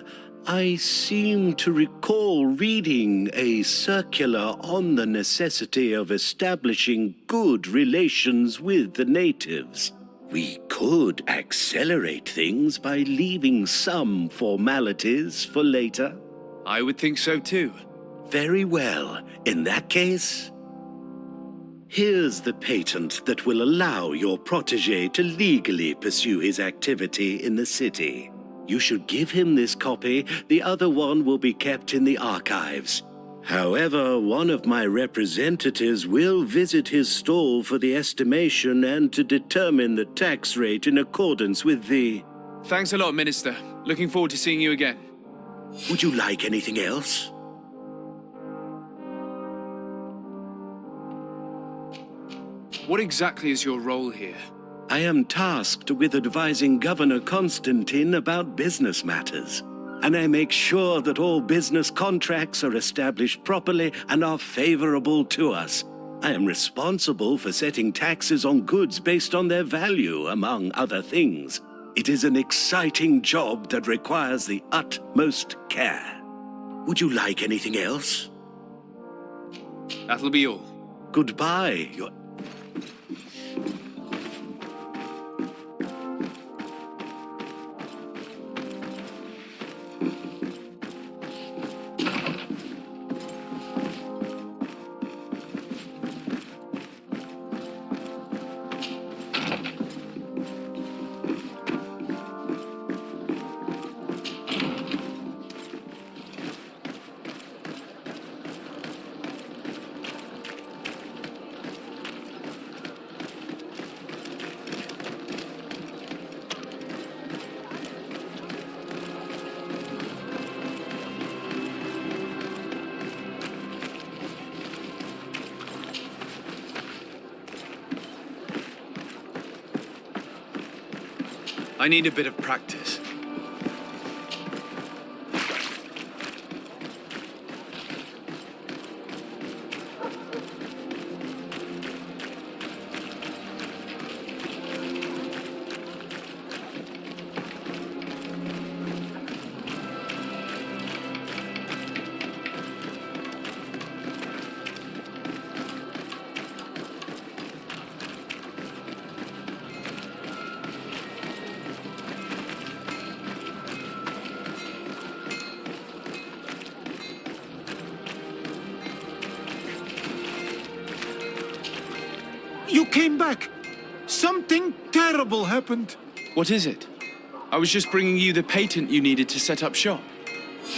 I seem to recall reading a circular on the necessity of establishing good relations with the natives. We could accelerate things by leaving some formalities for later. I would think so too. Very well. In that case, here's the patent that will allow your protege to legally pursue his activity in the city. You should give him this copy. The other one will be kept in the archives. However, one of my representatives will visit his stall for the estimation and to determine the tax rate in accordance with the... Thanks a lot, Minister. Looking forward to seeing you again. Would you like anything else? What exactly is your role here? I am tasked with advising Governor Constantine about business matters. And I make sure that all business contracts are established properly and are favorable to us. I am responsible for setting taxes on goods based on their value, among other things. It is an exciting job that requires the utmost care. Would you like anything else? That'll be all. Goodbye. I need a bit of practice. You came back. Something terrible happened. What is it? I was just bringing you the patent you needed to set up shop.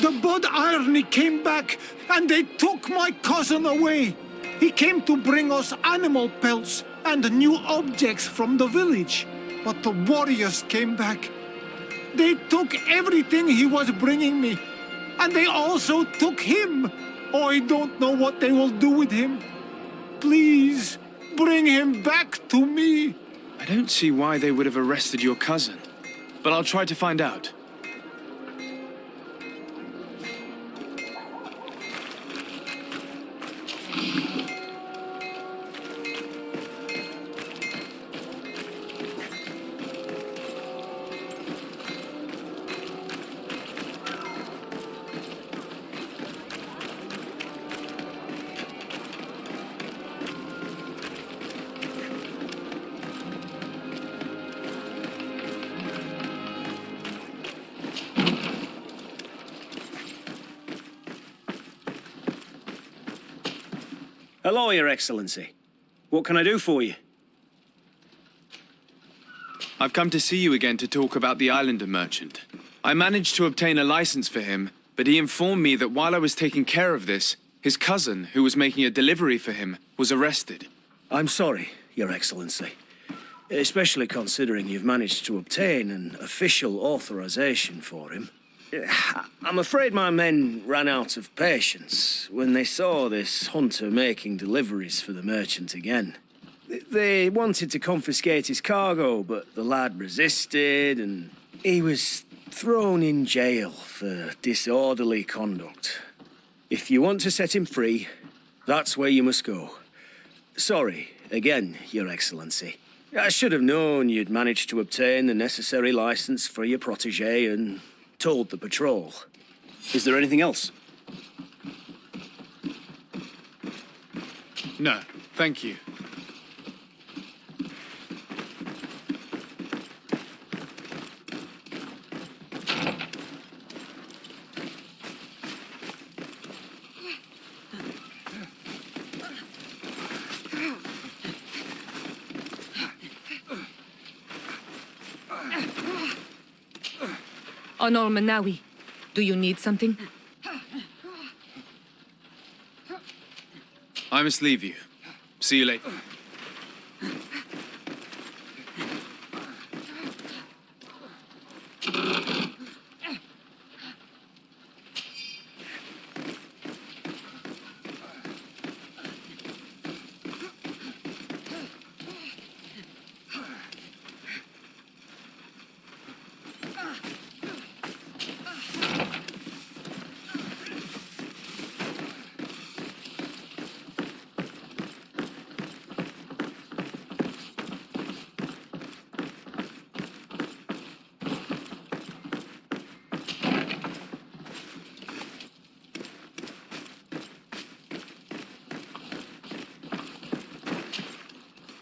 The Bod Irony came back, and they took my cousin away. He came to bring us animal pelts and new objects from the village. But the warriors came back. They took everything he was bringing me. And they also took him. Oh, I don't know what they will do with him. Please, bring him back to me. I don't see why they would have arrested your cousin, but I'll try to find out. Hello, Your Excellency. What can I do for you? I've come to see you again to talk about the Islander merchant. I managed to obtain a license for him, but he informed me that while I was taking care of this, his cousin, who was making a delivery for him, was arrested. I'm sorry, Your Excellency. Especially considering you've managed to obtain an official authorization for him. I'm afraid my men ran out of patience when they saw this hunter making deliveries for the merchant again. They wanted to confiscate his cargo, but the lad resisted and he was thrown in jail for disorderly conduct. If you want to set him free, that's where you must go. Sorry, again, Your Excellency. I should have known you'd managed to obtain the necessary license for your protege and told the patrol. Is there anything else? No, thank you. Onol Manawi, do you need something? I must leave you. See you later.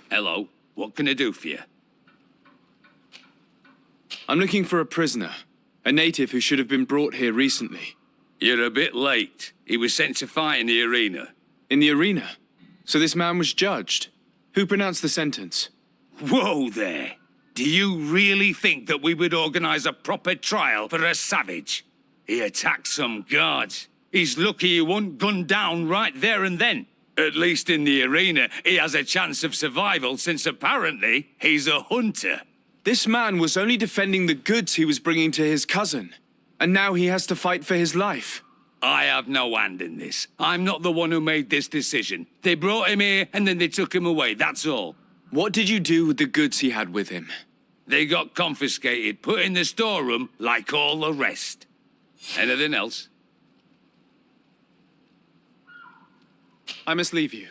Hello, what can I do for you? I'm looking for a prisoner. A native who should have been brought here recently. You're a bit late. He was sent to fight in the arena. In the arena? So this man was judged? Who pronounced the sentence? Whoa there! Do you really think that we would organize a proper trial for a savage? He attacked some guards. He's lucky he wasn't gunned down right there and then. At least in the arena, he has a chance of survival since apparently he's a hunter. This man was only defending the goods he was bringing to his cousin. And now he has to fight for his life. I have no hand in this. I'm not the one who made this decision. They brought him here and then they took him away, that's all. What did you do with the goods he had with him? They got confiscated, put in the storeroom like all the rest. Anything else? I must leave you.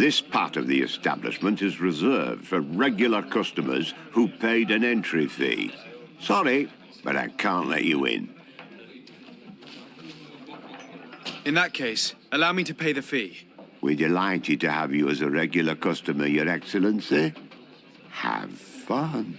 This part of the establishment is reserved for regular customers who paid an entry fee. Sorry, but I can't let you in. In that case, allow me to pay the fee. We're delighted to have you as a regular customer, Your Excellency. Have fun.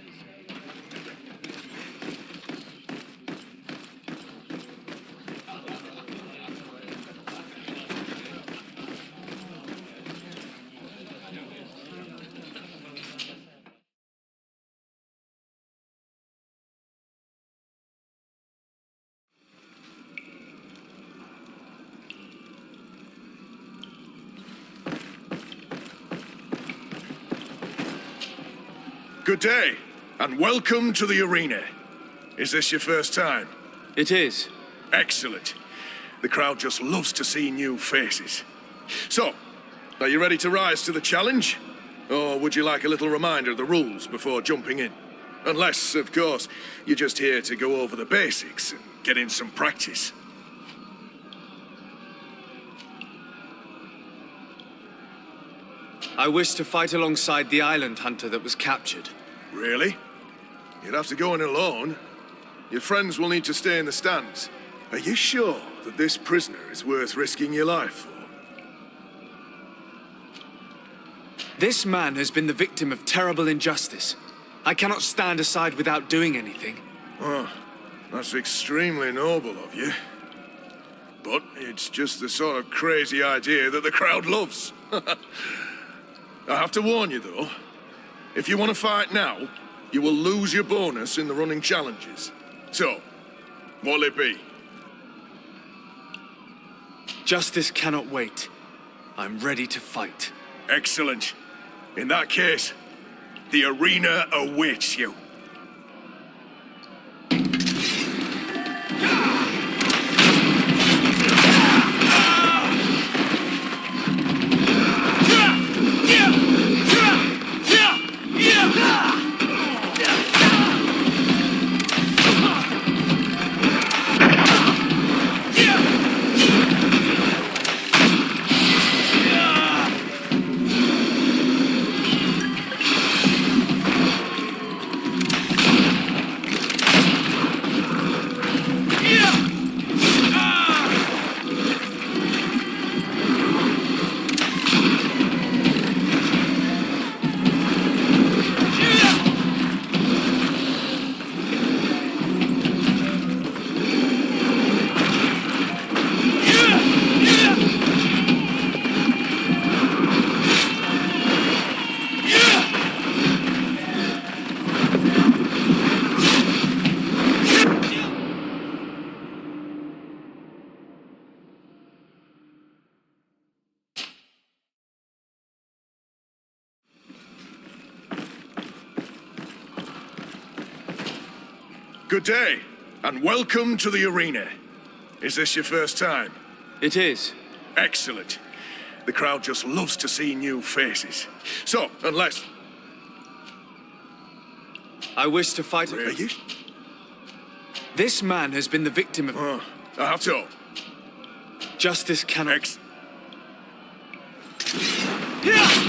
Good day, and welcome to the arena. Is this your first time? It is. Excellent. The crowd just loves to see new faces. So, are you ready to rise to the challenge? Or would you like a little reminder of the rules before jumping in? Unless, of course, you're just here to go over the basics and get in some practice. I wish to fight alongside the island hunter that was captured. Really? You'd have to go in alone. Your friends will need to stay in the stands. Are you sure that this prisoner is worth risking your life for? This man has been the victim of terrible injustice. I cannot stand aside without doing anything. Oh, that's extremely noble of you. But it's just the sort of crazy idea that the crowd loves. I have to warn you, though. If you want to fight now, you will lose your bonus in the running challenges. So, what'll it be? Justice cannot wait. I'm ready to fight. Excellent. In that case, the arena awaits you. Good day, and welcome to the arena. Is this your first time? It is. Excellent. The crowd just loves to see new faces. So, unless... I wish to fight... Really? This man has been the victim of... Oh, I have to. Justice cannot... Yeah!